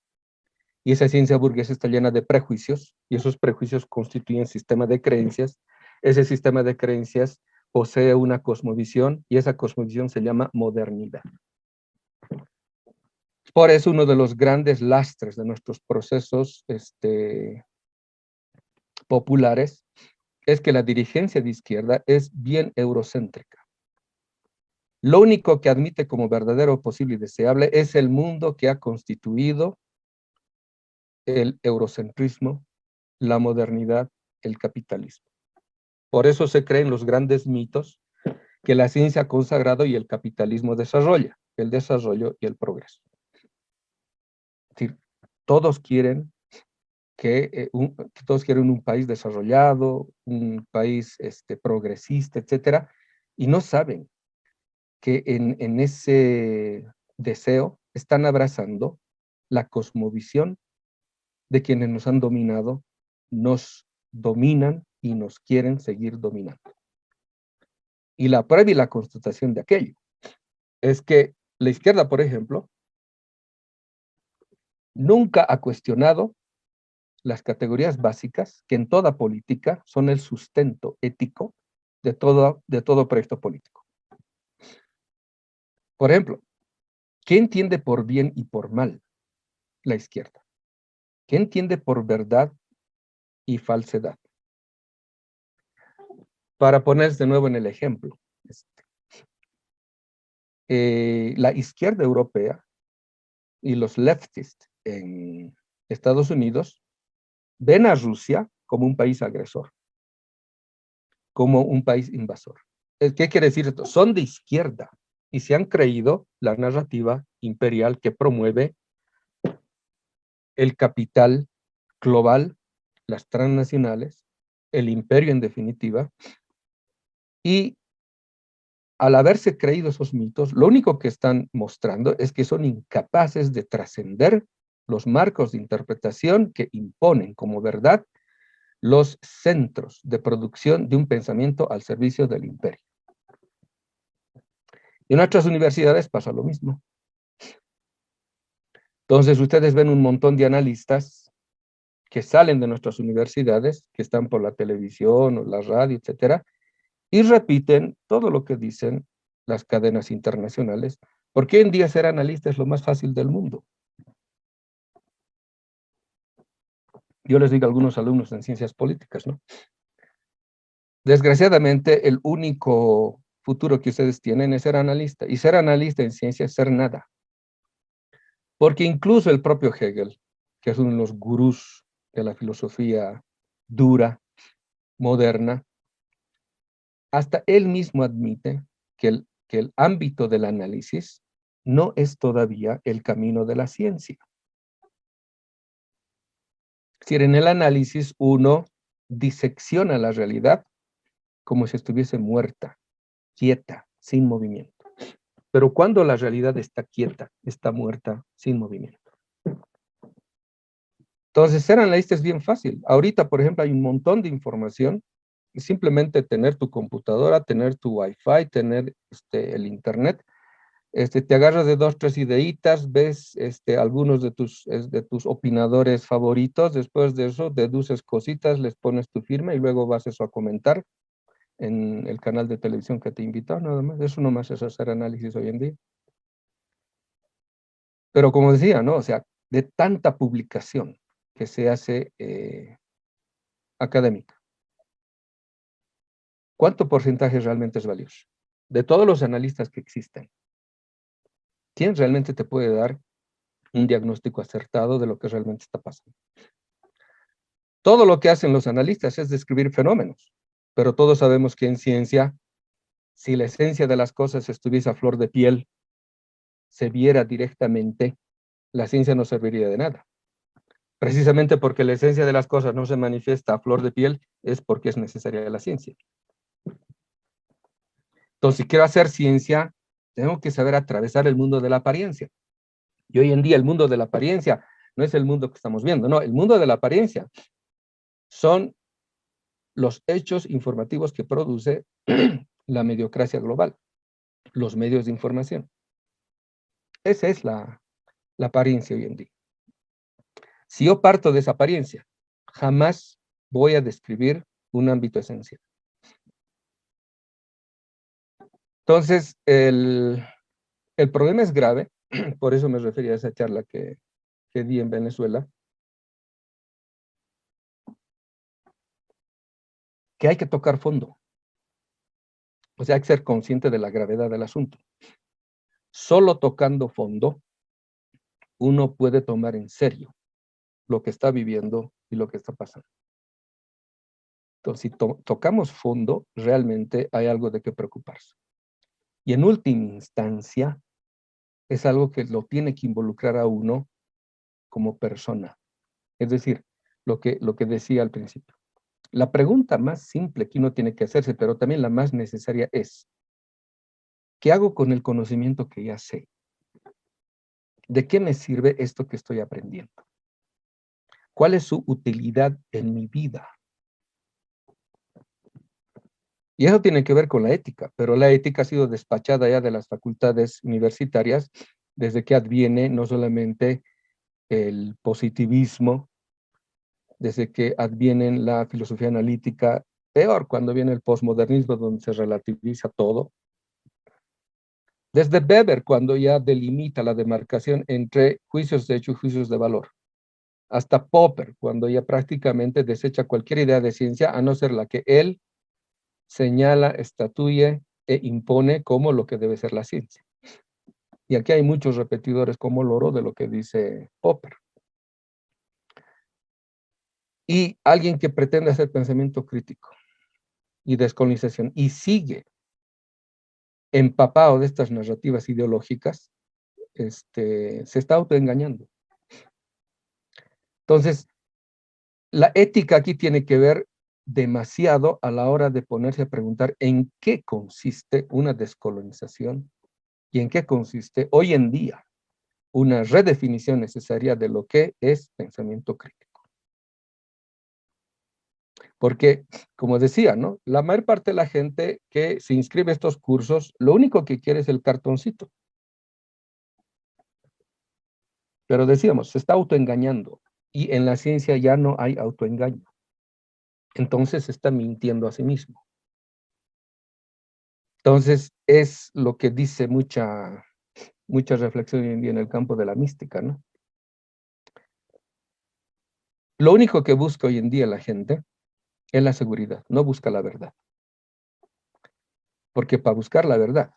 Y esa ciencia burguesa está llena de prejuicios, y esos prejuicios constituyen sistema de creencias. Ese sistema de creencias posee una cosmovisión, y esa cosmovisión se llama modernidad. Por eso uno de los grandes lastres de nuestros procesos populares es que la dirigencia de izquierda es bien eurocéntrica. Lo único que admite como verdadero, posible y deseable es el mundo que ha constituido el eurocentrismo, la modernidad, el capitalismo. Por eso se creen los grandes mitos que la ciencia ha consagrado y el capitalismo desarrolla, el desarrollo y el progreso. Es decir, todos quieren todos quieren un país desarrollado, un país progresista, etcétera, y no saben que en ese deseo están abrazando la cosmovisión de quienes nos han dominado, nos dominan y nos quieren seguir dominando. Y la prueba y la constatación de aquello es que la izquierda, por ejemplo, nunca ha cuestionado las categorías básicas que en toda política son el sustento ético de todo proyecto político. Por ejemplo, ¿qué entiende por bien y por mal la izquierda? ¿Qué entiende por verdad y falsedad? Para ponerse de nuevo en el ejemplo, la izquierda europea y los leftists en Estados Unidos ven a Rusia como un país agresor, como un país invasor. ¿Qué quiere decir esto? Son de izquierda y se han creído la narrativa imperial que promueve el capital global, las transnacionales, el imperio en definitiva, y al haberse creído esos mitos, lo único que están mostrando es que son incapaces de trascender los marcos de interpretación que imponen como verdad los centros de producción de un pensamiento al servicio del imperio. Y en otras universidades pasa lo mismo. Entonces ustedes ven un montón de analistas que salen de nuestras universidades, que están por la televisión o la radio, etcétera, y repiten todo lo que dicen las cadenas internacionales, porque hoy en día ser analista es lo más fácil del mundo. Yo les digo a algunos alumnos en ciencias políticas, ¿no? Desgraciadamente, el único futuro que ustedes tienen es ser analista, y ser analista en ciencia es ser nada. Porque incluso el propio Hegel, que es uno de los gurús de la filosofía dura, moderna, hasta él mismo admite que el ámbito del análisis no es todavía el camino de la ciencia. Es decir, en el análisis uno disecciona la realidad como si estuviese muerta, quieta, sin movimiento. Pero cuando la realidad está quieta, está muerta, sin movimiento. Entonces, ser analista es bien fácil. Ahorita, por ejemplo, hay un montón de información. Y simplemente tener tu computadora, tener tu Wi-Fi, tener el internet. Te agarras de 2, 3 ideitas, ves algunos de tus opinadores favoritos. Después de eso, deduces cositas, les pones tu firma y luego vas eso a comentar en el canal de televisión que te invitó, nada más. Eso nomás es hacer análisis hoy en día. Pero como decía, ¿no? O sea, de tanta publicación que se hace académica, ¿cuánto porcentaje realmente es valioso? De todos los analistas que existen, ¿quién realmente te puede dar un diagnóstico acertado de lo que realmente está pasando? Todo lo que hacen los analistas es describir fenómenos, pero todos sabemos que en ciencia, si la esencia de las cosas estuviese a flor de piel, se viera directamente, la ciencia no serviría de nada. Precisamente porque la esencia de las cosas no se manifiesta a flor de piel, es porque es necesaria la ciencia. Entonces, si quiero hacer ciencia, tengo que saber atravesar el mundo de la apariencia. Y hoy en día el mundo de la apariencia no es el mundo que estamos viendo, no, el mundo de la apariencia son los hechos informativos que produce la mediocracia global, los medios de información. Esa es la apariencia hoy en día. Si yo parto de esa apariencia, jamás voy a describir un ámbito esencial. Entonces, el problema es grave, por eso me refería a esa charla que di en Venezuela, que hay que tocar fondo. O sea, hay que ser consciente de la gravedad del asunto. Solo tocando fondo, uno puede tomar en serio lo que está viviendo y lo que está pasando. Entonces, si tocamos fondo, realmente hay algo de qué preocuparse. Y en última instancia, es algo que lo tiene que involucrar a uno como persona. Es decir, lo que decía al principio. La pregunta más simple que uno tiene que hacerse, pero también la más necesaria es, ¿qué hago con el conocimiento que ya sé? ¿De qué me sirve esto que estoy aprendiendo? ¿Cuál es su utilidad en mi vida? Y eso tiene que ver con la ética, pero la ética ha sido despachada ya de las facultades universitarias desde que adviene no solamente el positivismo, desde que adviene la filosofía analítica, peor cuando viene el posmodernismo donde se relativiza todo. Desde Weber, cuando ya delimita la demarcación entre juicios de hecho y juicios de valor. Hasta Popper, cuando ya prácticamente desecha cualquier idea de ciencia, a no ser la que él señala, estatuye e impone como lo que debe ser la ciencia. Y aquí hay muchos repetidores como loro de lo que dice Popper. Y alguien que pretende hacer pensamiento crítico y descolonización y sigue empapado de estas narrativas ideológicas, se está autoengañando. Entonces, la ética aquí tiene que ver demasiado a la hora de ponerse a preguntar en qué consiste una descolonización y en qué consiste hoy en día una redefinición necesaria de lo que es pensamiento crítico. Porque, como decía, ¿no? La mayor parte de la gente que se inscribe a estos cursos, lo único que quiere es el cartoncito. Pero decíamos, se está autoengañando. Y en la ciencia ya no hay autoengaño. Entonces se está mintiendo a sí mismo. Entonces es lo que dice mucha reflexión hoy en día en el campo de la mística, ¿no? Lo único que busca hoy en día la gente es la seguridad, no busca la verdad. Porque para buscar la verdad,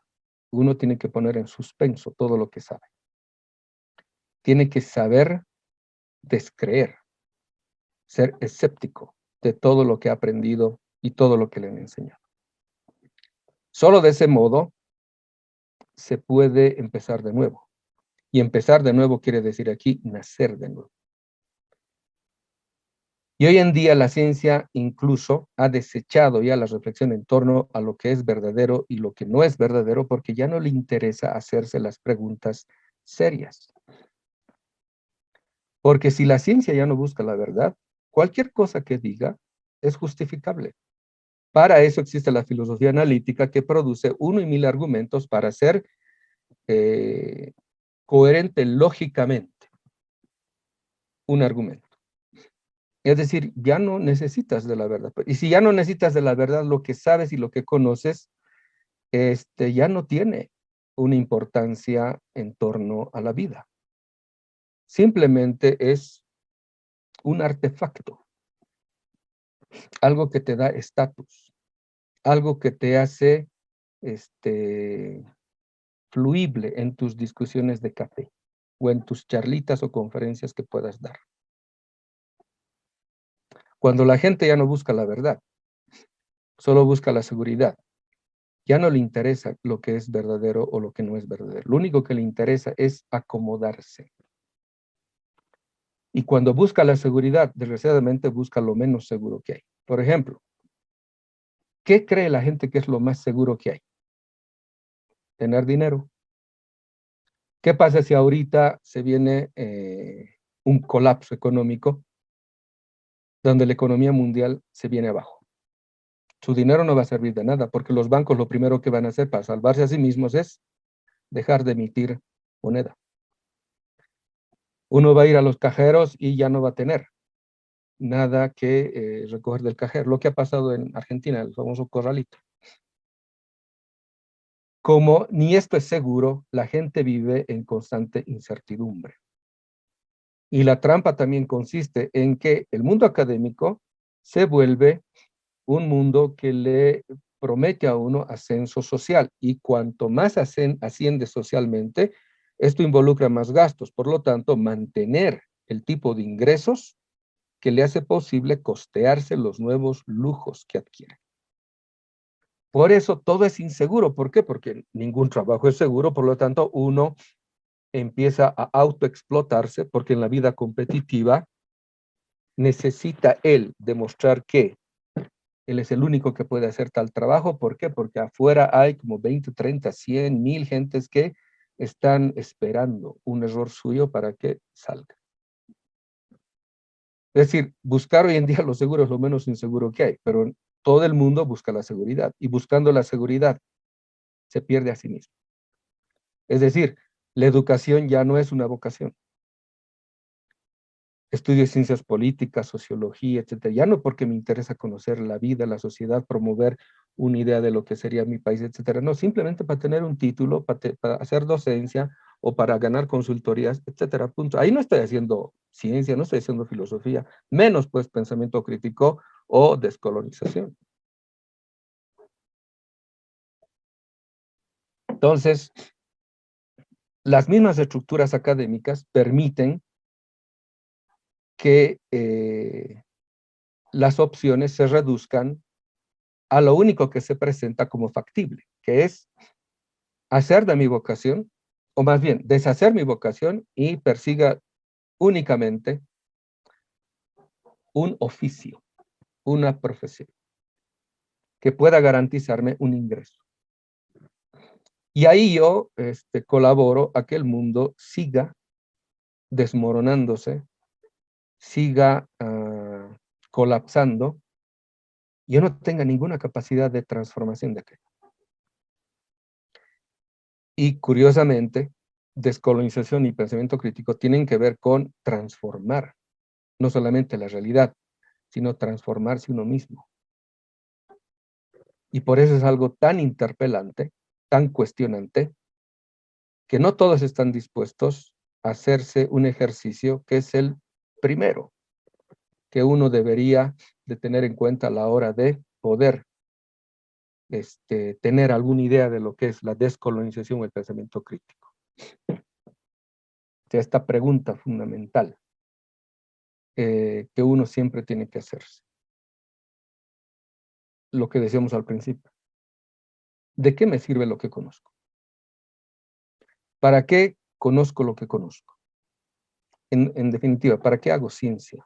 uno tiene que poner en suspenso todo lo que sabe. Tiene que saber descreer, ser escéptico de todo lo que ha aprendido y todo lo que le han enseñado. Solo de ese modo se puede empezar de nuevo. Y empezar de nuevo quiere decir aquí nacer de nuevo. Y hoy en día la ciencia incluso ha desechado ya la reflexión en torno a lo que es verdadero y lo que no es verdadero, porque ya no le interesa hacerse las preguntas serias. Porque si la ciencia ya no busca la verdad, cualquier cosa que diga es justificable. Para eso existe la filosofía analítica que produce 1.000 argumentos para ser coherente lógicamente un argumento. Es decir, ya no necesitas de la verdad. Y si ya no necesitas de la verdad, lo que sabes y lo que conoces, ya no tiene una importancia en torno a la vida. Simplemente es un artefacto, algo que te da estatus, algo que te hace fluible en tus discusiones de café o en tus charlitas o conferencias que puedas dar. Cuando la gente ya no busca la verdad, solo busca la seguridad, ya no le interesa lo que es verdadero o lo que no es verdadero. Lo único que le interesa es acomodarse. Y cuando busca la seguridad, desgraciadamente busca lo menos seguro que hay. Por ejemplo, ¿qué cree la gente que es lo más seguro que hay? Tener dinero. ¿Qué pasa si ahorita se viene un colapso económico donde la economía mundial se viene abajo? Su dinero no va a servir de nada porque los bancos lo primero que van a hacer para salvarse a sí mismos es dejar de emitir moneda. Uno va a ir a los cajeros y ya no va a tener nada que recoger del cajero. Lo que ha pasado en Argentina, el famoso corralito. Como ni esto es seguro, la gente vive en constante incertidumbre. Y la trampa también consiste en que el mundo académico se vuelve un mundo que le promete a uno ascenso social. Y cuanto más asciende socialmente, esto involucra más gastos. Por lo tanto, mantener el tipo de ingresos que le hace posible costearse los nuevos lujos que adquiere. Por eso todo es inseguro. ¿Por qué? Porque ningún trabajo es seguro, por lo tanto uno empieza a autoexplotarse porque en la vida competitiva necesita él demostrar que él es el único que puede hacer tal trabajo. ¿Por qué? Porque afuera hay como 20, 30, 100, 1000 gentes que están esperando un error suyo para que salga. Es decir, buscar hoy en día lo seguro es lo menos inseguro que hay, pero todo el mundo busca la seguridad y buscando la seguridad se pierde a sí mismo. Es decir, la educación ya no es una vocación. Estudio ciencias políticas, sociología, etcétera. Ya no porque me interesa conocer la vida, la sociedad, promover una idea de lo que sería mi país, etcétera. No, simplemente para tener un título, para hacer docencia o para ganar consultorías, etcétera. Punto. Ahí no estoy haciendo ciencia, no estoy haciendo filosofía, menos pues pensamiento crítico o descolonización. Entonces, las mismas estructuras académicas permiten que las opciones se reduzcan a lo único que se presenta como factible, que es hacer de mi vocación, o más bien deshacer mi vocación y persiga únicamente un oficio, una profesión, que pueda garantizarme un ingreso. Y ahí yo colaboro a que el mundo siga desmoronándose, siga colapsando, yo no tenga ninguna capacidad de transformación de aquello. Y curiosamente, descolonización y pensamiento crítico tienen que ver con transformar, no solamente la realidad, sino transformarse uno mismo. Y por eso es algo tan interpelante, tan cuestionante, que no todos están dispuestos a hacerse un ejercicio que es el primero que uno debería de tener en cuenta a la hora de poder tener alguna idea de lo que es la descolonización o el pensamiento crítico. Esta pregunta fundamental que uno siempre tiene que hacerse. Lo que decíamos al principio. ¿De qué me sirve lo que conozco? ¿Para qué conozco lo que conozco? En definitiva, ¿para qué hago ciencia?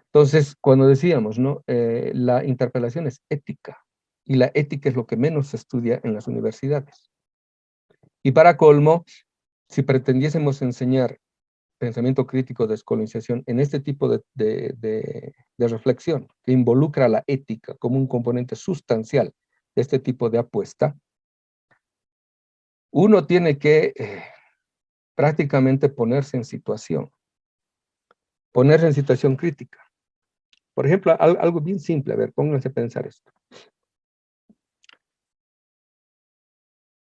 Entonces, cuando decíamos, ¿no? La interpelación es ética, y la ética es lo que menos se estudia en las universidades. Y para colmo, si pretendiésemos enseñar pensamiento crítico, descolonización, en este tipo de reflexión, que involucra la ética como un componente sustancial de este tipo de apuesta, uno tiene que prácticamente ponerse en situación crítica. Por ejemplo, algo bien simple, a ver, pónganse a pensar esto.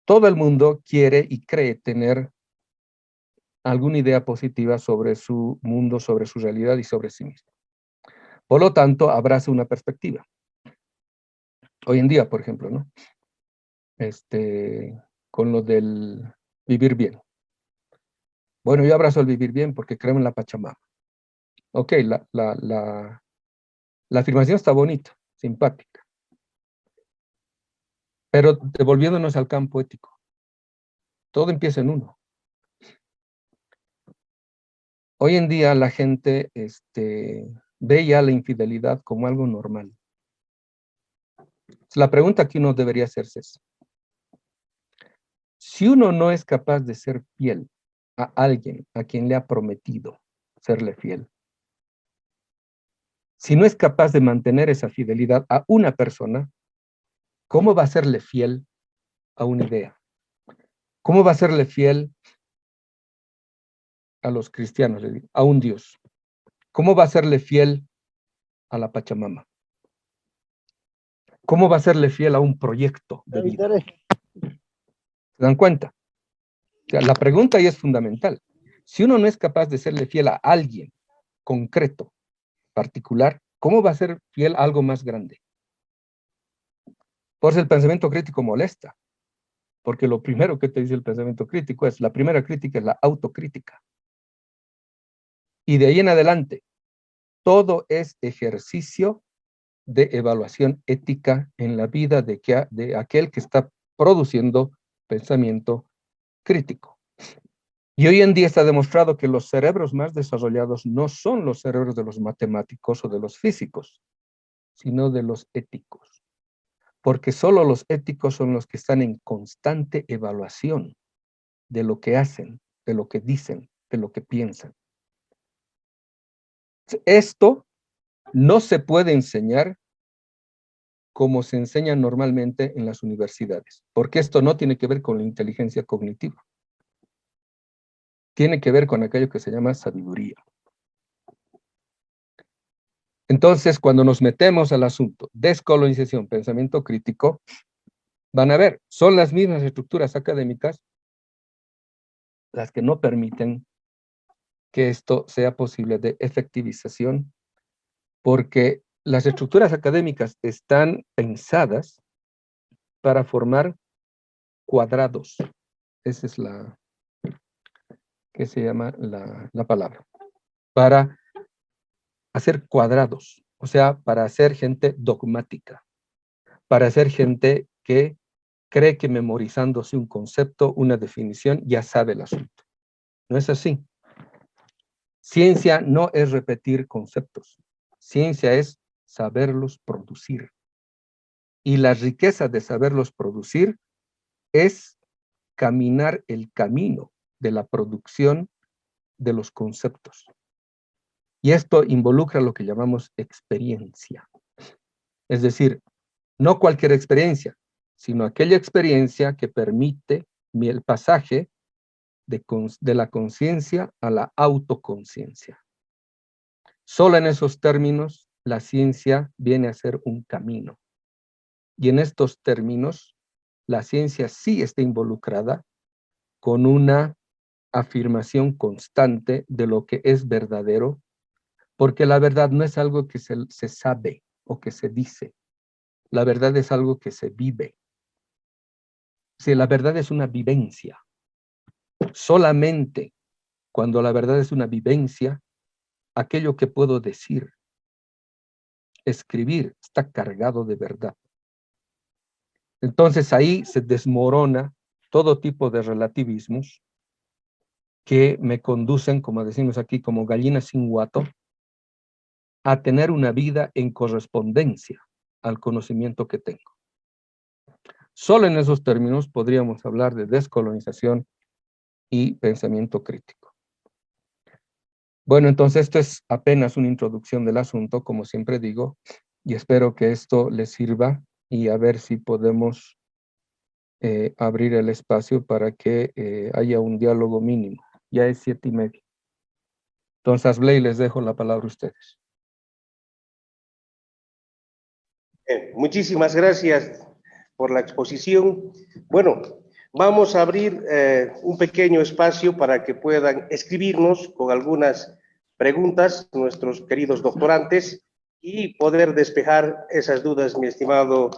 Todo el mundo quiere y cree tener alguna idea positiva sobre su mundo, sobre su realidad y sobre sí mismo. Por lo tanto, abraza una perspectiva. Hoy en día, por ejemplo, ¿no? Con lo del vivir bien. Bueno, yo abrazo el vivir bien porque creo en la Pachamama. Ok, la afirmación está bonita, simpática. Pero devolviéndonos al campo ético, todo empieza en uno. Hoy en día la gente ve ya la infidelidad como algo normal. La pregunta que uno debería hacerse es, si uno no es capaz de ser fiel a alguien a quien le ha prometido serle fiel, si no es capaz de mantener esa fidelidad a una persona, ¿cómo va a serle fiel a una idea? ¿Cómo va a serle fiel a los cristianos, a un Dios? ¿Cómo va a serle fiel a la Pachamama? ¿Cómo va a serle fiel a un proyecto de vida? ¿Se dan cuenta? O sea, la pregunta ahí es fundamental. Si uno no es capaz de serle fiel a alguien concreto, particular, ¿cómo va a ser fiel a algo más grande? Por eso el pensamiento crítico molesta, porque lo primero que te dice el pensamiento crítico es, la primera crítica es la autocrítica. Y de ahí en adelante, todo es ejercicio de evaluación ética en la vida de aquel que está produciendo pensamiento crítico. Y hoy en día está demostrado que los cerebros más desarrollados no son los cerebros de los matemáticos o de los físicos, sino de los éticos. Porque solo los éticos son los que están en constante evaluación de lo que hacen, de lo que dicen, de lo que piensan. Esto no se puede enseñar como se enseña normalmente en las universidades, porque esto no tiene que ver con la inteligencia cognitiva. Tiene que ver con aquello que se llama sabiduría. Entonces, cuando nos metemos al asunto, descolonización, pensamiento crítico, van a ver, son las mismas estructuras académicas las que no permiten que esto sea posible de efectivización, porque las estructuras académicas están pensadas para formar cuadrados. Esa es ¿qué se llama la palabra? Para hacer cuadrados, o sea, para hacer gente dogmática, para hacer gente que cree que memorizándose un concepto, una definición, ya sabe el asunto. No es así. Ciencia no es repetir conceptos. Ciencia es saberlos producir. Y la riqueza de saberlos producir es caminar el camino de la producción de los conceptos. Y esto involucra lo que llamamos experiencia. Es decir, no cualquier experiencia, sino aquella experiencia que permite el pasaje de la conciencia a la autoconciencia. Solo en esos términos la ciencia viene a ser un camino. Y en estos términos, la ciencia sí está involucrada con una afirmación constante de lo que es verdadero, porque la verdad no es algo que se sabe o que se dice. La verdad es algo que se vive. Si la verdad es una vivencia, solamente cuando la verdad es una vivencia, aquello que puedo decir, escribir, está cargado de verdad. Entonces ahí se desmorona todo tipo de relativismos que me conducen, como decimos aquí, como gallina sin guato, a tener una vida en correspondencia al conocimiento que tengo. Solo en esos términos podríamos hablar de descolonización y pensamiento crítico. Bueno, entonces esto es apenas una introducción del asunto, como siempre digo, y espero que esto les sirva y a ver si podemos abrir el espacio para que haya un diálogo mínimo. Ya es 7:30. Entonces, Blay, les dejo la palabra a ustedes. Muchísimas gracias por la exposición. Bueno, vamos a abrir un pequeño espacio para que puedan escribirnos con algunas preguntas nuestros queridos doctorantes y poder despejar esas dudas, mi estimado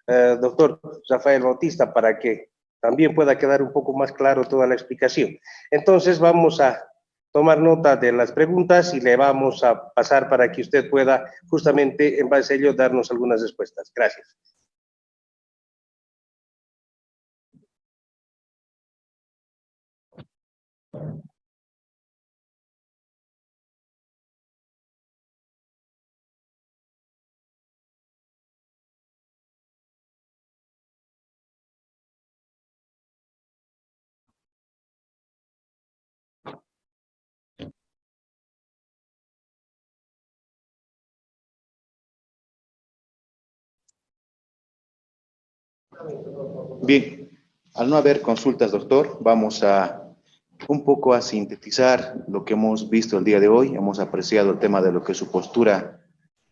doctor Rafael Bautista, para que también pueda quedar un poco más claro toda la explicación. Entonces vamos a tomar nota de las preguntas y le vamos a pasar para que usted pueda justamente en base a ello darnos algunas respuestas. Gracias. Bien, al no haber consultas, doctor, vamos a un poco a sintetizar lo que hemos visto el día de hoy. Hemos apreciado el tema de lo que es su postura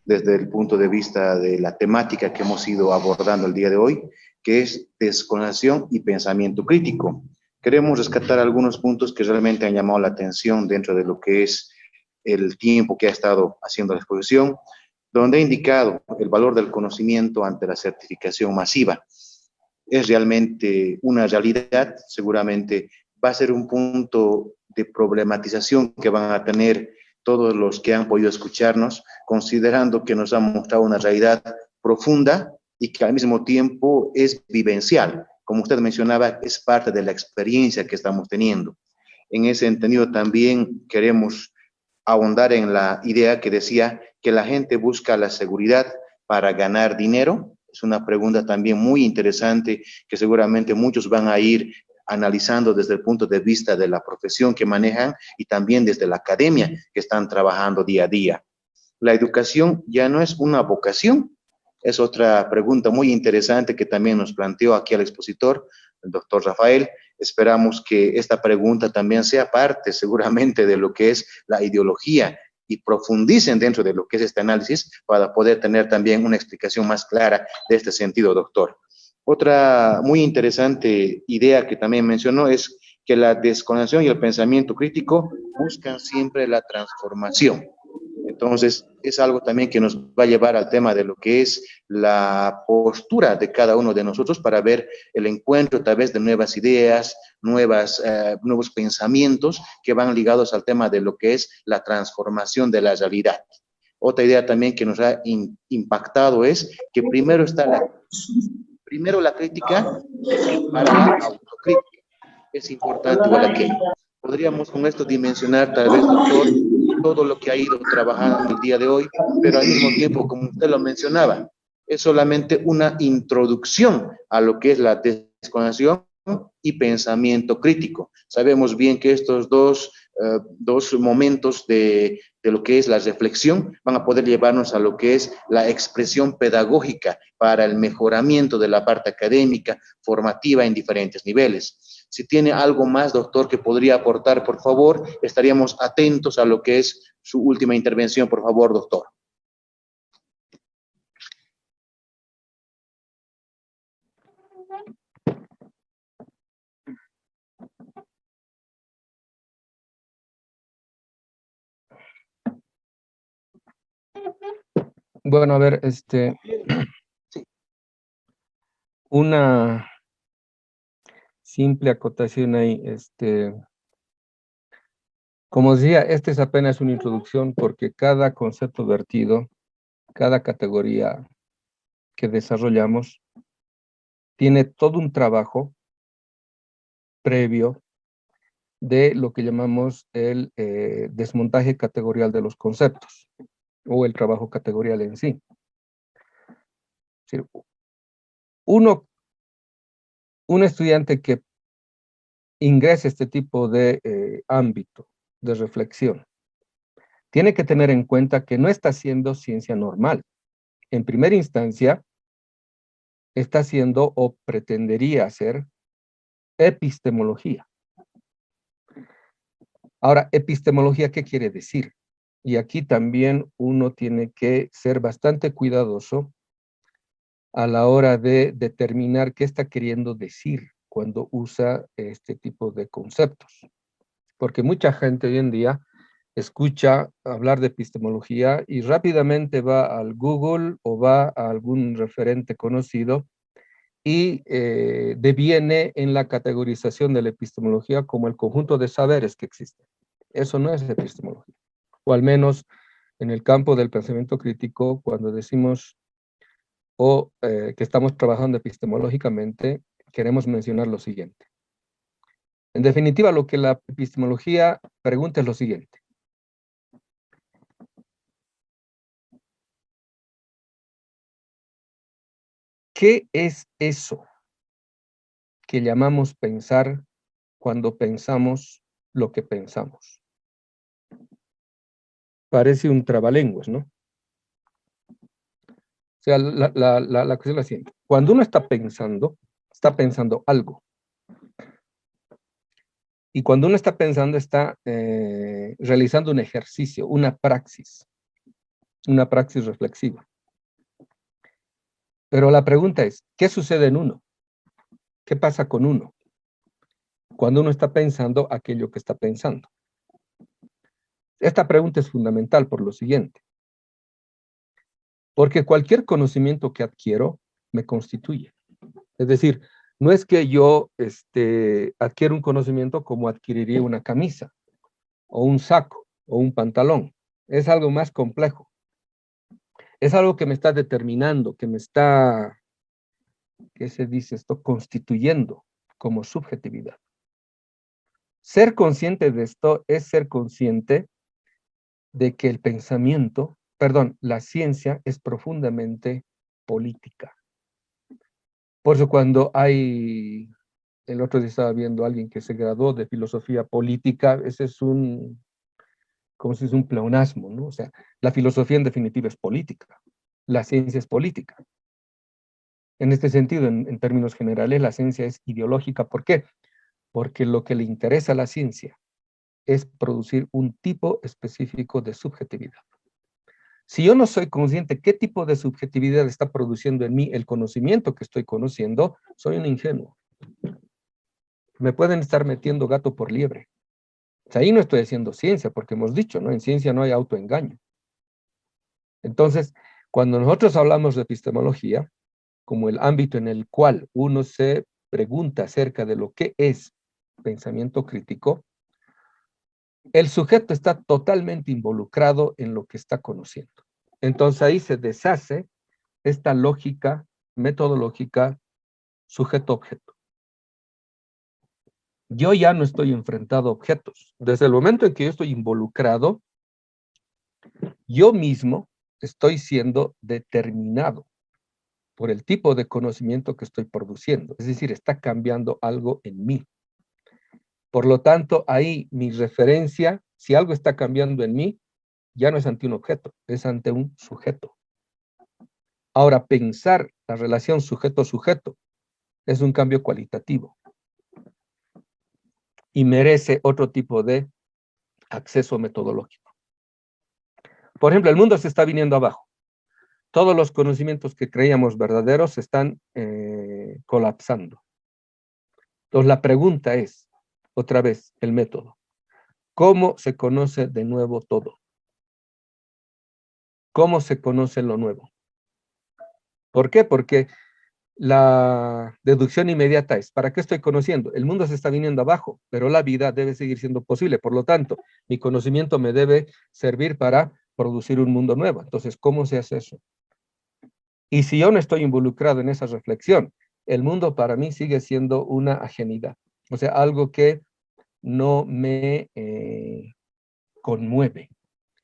desde el punto de vista de la temática que hemos ido abordando el día de hoy, que es descolonización y pensamiento crítico. Queremos rescatar algunos puntos que realmente han llamado la atención dentro de lo que es el tiempo que ha estado haciendo la exposición, donde ha indicado el valor del conocimiento ante la certificación masiva. Es realmente una realidad, seguramente va a ser un punto de problematización que van a tener todos los que han podido escucharnos, considerando que nos han mostrado una realidad profunda y que al mismo tiempo es vivencial. Como usted mencionaba, es parte de la experiencia que estamos teniendo. En ese entendido también queremos ahondar en la idea que decía que la gente busca la seguridad para ganar dinero. Es una pregunta también muy interesante que seguramente muchos van a ir analizando desde el punto de vista de la profesión que manejan y también desde la academia que están trabajando día a día. La educación ya no es una vocación. Es otra pregunta muy interesante que también nos planteó aquí el expositor, el doctor Rafael. Esperamos que esta pregunta también sea parte seguramente de lo que es la ideología y profundicen dentro de lo que es este análisis para poder tener también una explicación más clara de este sentido, doctor. Otra muy interesante idea que también mencionó es que la descolonización y el pensamiento crítico buscan siempre la transformación. Entonces, es algo también que nos va a llevar al tema de lo que es la postura de cada uno de nosotros para ver el encuentro a través de nuevas ideas, nuevos pensamientos que van ligados al tema de lo que es la transformación de la realidad. Otra idea también que nos ha impactado es que primero la crítica para la autocrítica. Es importante igual aquello. Podríamos con esto dimensionar tal vez, doctor, todo lo que ha ido trabajando el día de hoy, pero al mismo tiempo, como usted lo mencionaba, es solamente una introducción a lo que es la descolonización y pensamiento crítico. Sabemos bien que estos dos momentos de lo que es la reflexión van a poder llevarnos a lo que es la expresión pedagógica para el mejoramiento de la parte académica, formativa en diferentes niveles. Si tiene algo más, doctor, que podría aportar, por favor, estaríamos atentos a lo que es su última intervención, por favor, doctor. Bueno, a ver, una simple acotación ahí, como decía, esta es apenas una introducción porque cada concepto vertido, cada categoría que desarrollamos, tiene todo un trabajo previo de lo que llamamos el desmontaje categorial de los conceptos o el trabajo categorial en sí. Es decir, un estudiante que ingrese a este tipo de ámbito de reflexión tiene que tener en cuenta que no está haciendo ciencia normal. En primera instancia, está haciendo o pretendería hacer epistemología. Ahora, epistemología, ¿qué quiere decir? Y aquí también uno tiene que ser bastante cuidadoso a la hora de determinar qué está queriendo decir cuando usa este tipo de conceptos. Porque mucha gente hoy en día escucha hablar de epistemología y rápidamente va al Google o va a algún referente conocido y deviene en la categorización de la epistemología como el conjunto de saberes que existen. Eso no es epistemología. O al menos en el campo del pensamiento crítico, cuando decimos que estamos trabajando epistemológicamente, queremos mencionar lo siguiente. En definitiva, lo que la epistemología pregunta es lo siguiente. ¿Qué es eso que llamamos pensar cuando pensamos lo que pensamos? Parece un trabalenguas, ¿no? O sea, la cuestión es la siguiente. Cuando uno está pensando algo. Y cuando uno está pensando, está realizando un ejercicio, una praxis reflexiva. Pero la pregunta es, ¿qué sucede en uno? ¿Qué pasa con uno cuando uno está pensando aquello que está pensando? Esta pregunta es fundamental por lo siguiente. Porque cualquier conocimiento que adquiero me constituye. Es decir, no es que yo adquiera un conocimiento como adquiriría una camisa, o un saco, o un pantalón. Es algo más complejo. Es algo que me está determinando, que me está, ¿qué se dice esto? Constituyendo como subjetividad. Ser consciente de esto es ser consciente de que el pensamiento, perdón, la ciencia es profundamente política. Por eso cuando el otro día estaba viendo a alguien que se graduó de filosofía política, ese es como si es un pleonasmo, ¿no? O sea, la filosofía en definitiva es política, la ciencia es política. En este sentido, en términos generales, la ciencia es ideológica. ¿Por qué? Porque lo que le interesa a la ciencia es producir un tipo específico de subjetividad. Si yo no soy consciente qué tipo de subjetividad está produciendo en mí el conocimiento que estoy conociendo, soy un ingenuo. Me pueden estar metiendo gato por liebre. O sea, ahí no estoy haciendo ciencia, porque hemos dicho, ¿no? En ciencia no hay autoengaño. Entonces, cuando nosotros hablamos de epistemología, como el ámbito en el cual uno se pregunta acerca de lo que es pensamiento crítico, el sujeto está totalmente involucrado en lo que está conociendo. Entonces ahí se deshace esta lógica metodológica sujeto-objeto. Yo ya no estoy enfrentado a objetos. Desde el momento en que yo estoy involucrado, yo mismo estoy siendo determinado. por el tipo de conocimiento que estoy produciendo. Es decir, está cambiando algo en mí. Por lo tanto, ahí mi referencia, si algo está cambiando en mí, ya no es ante un objeto, es ante un sujeto. Ahora, pensar la relación sujeto-sujeto es un cambio cualitativo y merece otro tipo de acceso metodológico. Por ejemplo, el mundo se está viniendo abajo. Todos los conocimientos que creíamos verdaderos se están colapsando. Entonces, la pregunta es, otra vez, el método. ¿Cómo se conoce de nuevo todo? ¿Cómo se conoce lo nuevo? ¿Por qué? Porque la deducción inmediata es, ¿para qué estoy conociendo? El mundo se está viniendo abajo, pero la vida debe seguir siendo posible. Por lo tanto, mi conocimiento me debe servir para producir un mundo nuevo. Entonces, ¿cómo se hace eso? Y si yo no estoy involucrado en esa reflexión, el mundo para mí sigue siendo una ajenidad. O sea, algo que no me conmueve.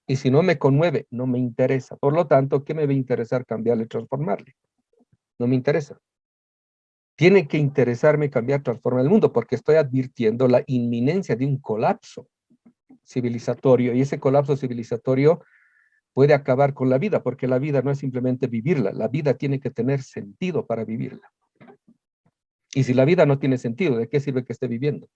Y si no me conmueve, no me interesa. Por lo tanto, ¿qué me va a interesar cambiarle, transformarle? No me interesa. Tiene que interesarme cambiar, transformar el mundo, porque estoy advirtiendo la inminencia de un colapso civilizatorio, y ese colapso civilizatorio puede acabar con la vida, porque la vida no es simplemente vivirla, la vida tiene que tener sentido para vivirla. Y si la vida no tiene sentido, ¿de qué sirve que esté viviendo?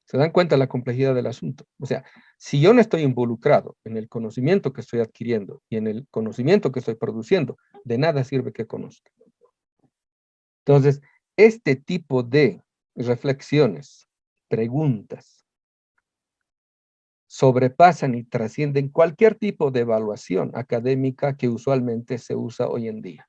¿Se dan cuenta de la complejidad del asunto? O sea, si yo no estoy involucrado en el conocimiento que estoy adquiriendo y en el conocimiento que estoy produciendo, de nada sirve que conozca. Entonces, este tipo de reflexiones, preguntas, sobrepasan y trascienden cualquier tipo de evaluación académica que usualmente se usa hoy en día.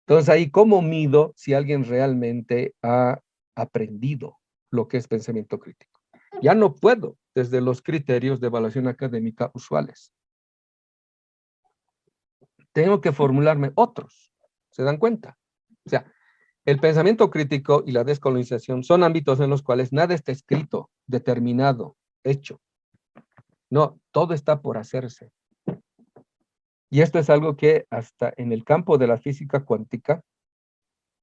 Entonces, ahí, ¿cómo mido si alguien realmente ha aprendido lo que es pensamiento crítico? Ya no puedo desde los criterios de evaluación académica usuales. Tengo que formularme otros. ¿Se dan cuenta? O sea, el pensamiento crítico y la descolonización son ámbitos en los cuales nada está escrito, determinado, hecho. No, todo está por hacerse. Y esto es algo que hasta en el campo de la física cuántica,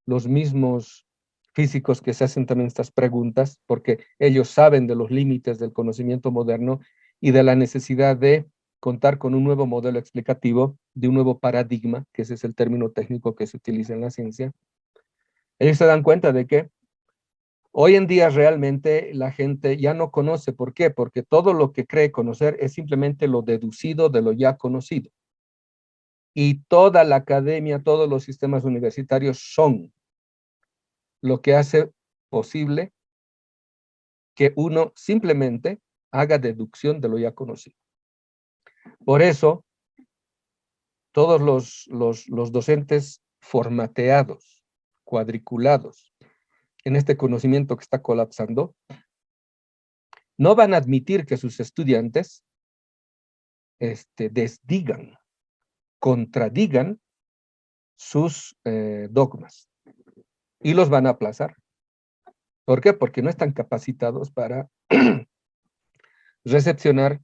los mismos físicos que se hacen también estas preguntas, porque ellos saben de los límites del conocimiento moderno y de la necesidad de contar con un nuevo modelo explicativo, de un nuevo paradigma, que ese es el término técnico que se utiliza en la ciencia. Ellos se dan cuenta de que hoy en día realmente la gente ya no conoce. ¿Por qué? Porque todo lo que cree conocer es simplemente lo deducido de lo ya conocido. Y toda la academia, todos los sistemas universitarios son lo que hace posible que uno simplemente haga deducción de lo ya conocido. Por eso, todos los docentes formateados, cuadriculados, en este conocimiento que está colapsando, no van a admitir que sus estudiantes desdigan, contradigan sus dogmas y los van a aplazar. ¿Por qué? Porque no están capacitados para recepcionar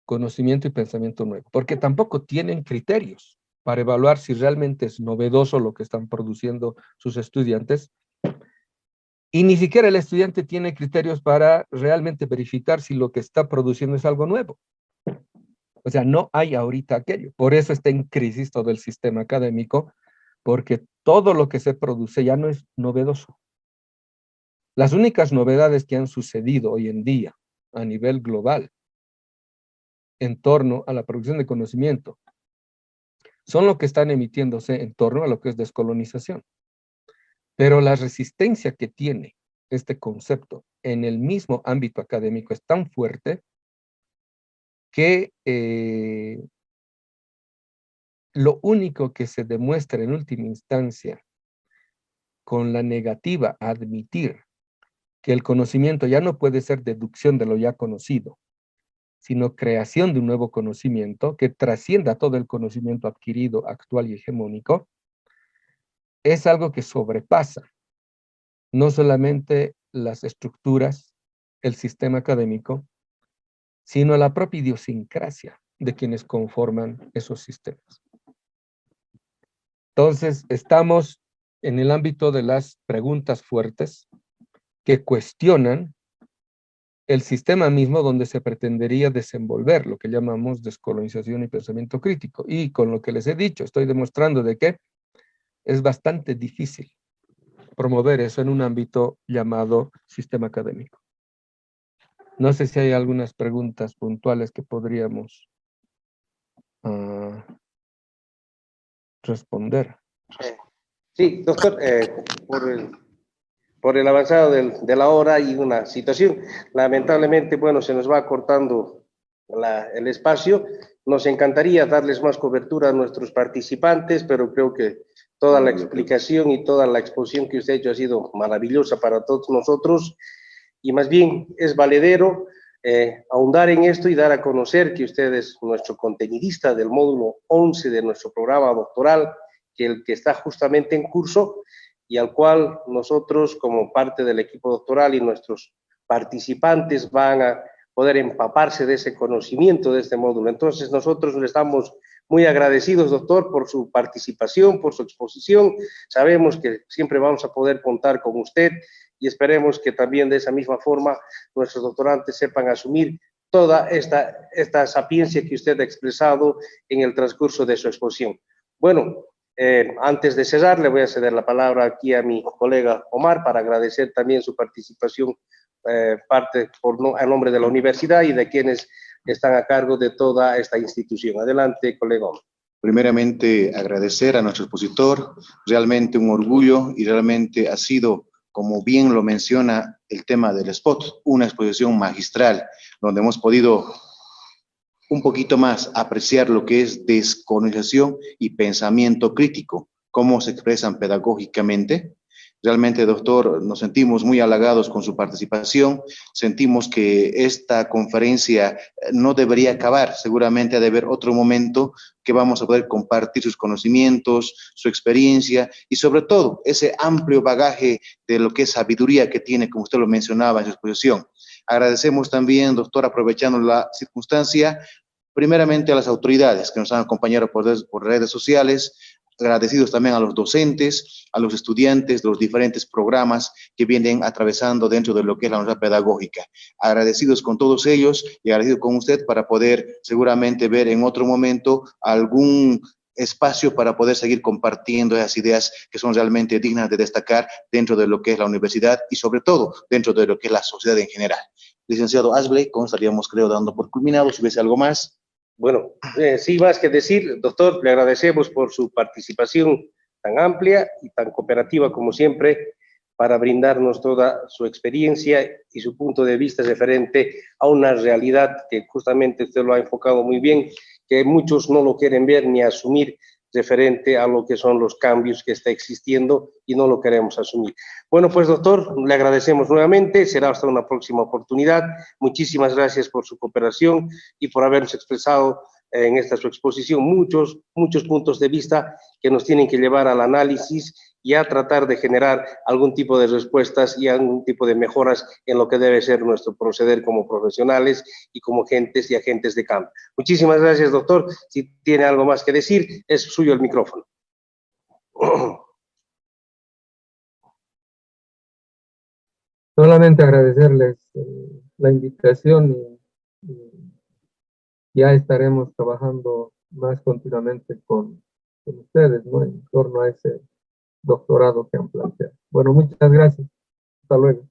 conocimiento y pensamiento nuevo, porque tampoco tienen criterios para evaluar si realmente es novedoso lo que están produciendo sus estudiantes, y ni siquiera el estudiante tiene criterios para realmente verificar si lo que está produciendo es algo nuevo. O sea, no hay ahorita aquello. Por eso está en crisis todo el sistema académico, porque todo lo que se produce ya no es novedoso. Las únicas novedades que han sucedido hoy en día a nivel global en torno a la producción de conocimiento son lo que están emitiéndose en torno a lo que es descolonización. Pero la resistencia que tiene este concepto en el mismo ámbito académico es tan fuerte que lo único que se demuestra en última instancia con la negativa a admitir que el conocimiento ya no puede ser deducción de lo ya conocido, sino creación de un nuevo conocimiento que trascienda todo el conocimiento adquirido, actual y hegemónico, es algo que sobrepasa no solamente las estructuras, el sistema académico, sino la propia idiosincrasia de quienes conforman esos sistemas. Entonces, estamos en el ámbito de las preguntas fuertes que cuestionan el sistema mismo donde se pretendería desenvolver lo que llamamos descolonización y pensamiento crítico. Y con lo que les he dicho, estoy demostrando de que es bastante difícil promover eso en un ámbito llamado sistema académico. No sé si hay algunas preguntas puntuales que podríamos responder. Sí, doctor, por el avanzado de la hora y una situación, lamentablemente, bueno, se nos va cortando el espacio. Nos encantaría darles más cobertura a nuestros participantes, pero creo que toda la explicación y toda la exposición que usted ha hecho ha sido maravillosa para todos nosotros, y más bien es valedero ahondar en esto y dar a conocer que usted es nuestro contenidista del módulo 11 de nuestro programa doctoral, el que está justamente en curso y al cual nosotros, como parte del equipo doctoral y nuestros participantes, van a poder empaparse de ese conocimiento de este módulo. Entonces, nosotros le estamos muy agradecidos, doctor, por su participación, por su exposición. Sabemos que siempre vamos a poder contar con usted y esperemos que también de esa misma forma nuestros doctorantes sepan asumir toda esta sapiencia que usted ha expresado en el transcurso de su exposición. Bueno, antes de cerrar, le voy a ceder la palabra aquí a mi colega Omar para agradecer también su participación, a nombre de la universidad y de quienes están a cargo de toda esta institución. Adelante, colega Omar. Primeramente, agradecer a nuestro expositor, realmente un orgullo y realmente ha sido, como bien lo menciona el tema del spot, una exposición magistral, donde hemos podido un poquito más apreciar lo que es descolonización y pensamiento crítico, cómo se expresan pedagógicamente. Realmente, doctor, nos sentimos muy halagados con su participación, sentimos que esta conferencia no debería acabar, seguramente ha de haber otro momento que vamos a poder compartir sus conocimientos, su experiencia y sobre todo ese amplio bagaje de lo que es sabiduría que tiene, como usted lo mencionaba en su exposición. Agradecemos también, doctor, aprovechando la circunstancia, primeramente a las autoridades que nos han acompañado por redes sociales, agradecidos también a los docentes, a los estudiantes de los diferentes programas que vienen atravesando dentro de lo que es la universidad pedagógica. Agradecidos con todos ellos y agradecidos con usted para poder seguramente ver en otro momento algún espacio para poder seguir compartiendo esas ideas que son realmente dignas de destacar dentro de lo que es la universidad y sobre todo dentro de lo que es la sociedad en general. Licenciado Ashley, como estaríamos creo dando por culminado, si hubiese algo más. Bueno, sí, más que decir, doctor, le agradecemos por su participación tan amplia y tan cooperativa como siempre para brindarnos toda su experiencia y su punto de vista referente a una realidad que justamente usted lo ha enfocado muy bien, que muchos no lo quieren ver ni asumir referente a lo que son los cambios que está existiendo y no lo queremos asumir. Bueno, pues doctor, le agradecemos nuevamente, será hasta una próxima oportunidad. Muchísimas gracias por su cooperación y por habernos expresado en esta su exposición muchos puntos de vista que nos tienen que llevar al análisis y a tratar de generar algún tipo de respuestas y algún tipo de mejoras en lo que debe ser nuestro proceder como profesionales y como gentes y agentes de cambio. Muchísimas gracias, doctor. Si tiene algo más que decir, es suyo el micrófono. Solamente agradecerles la invitación y ya estaremos trabajando más continuamente con ustedes, ¿no? En torno a ese doctorado que han planteado. Bueno, muchas gracias. Hasta luego.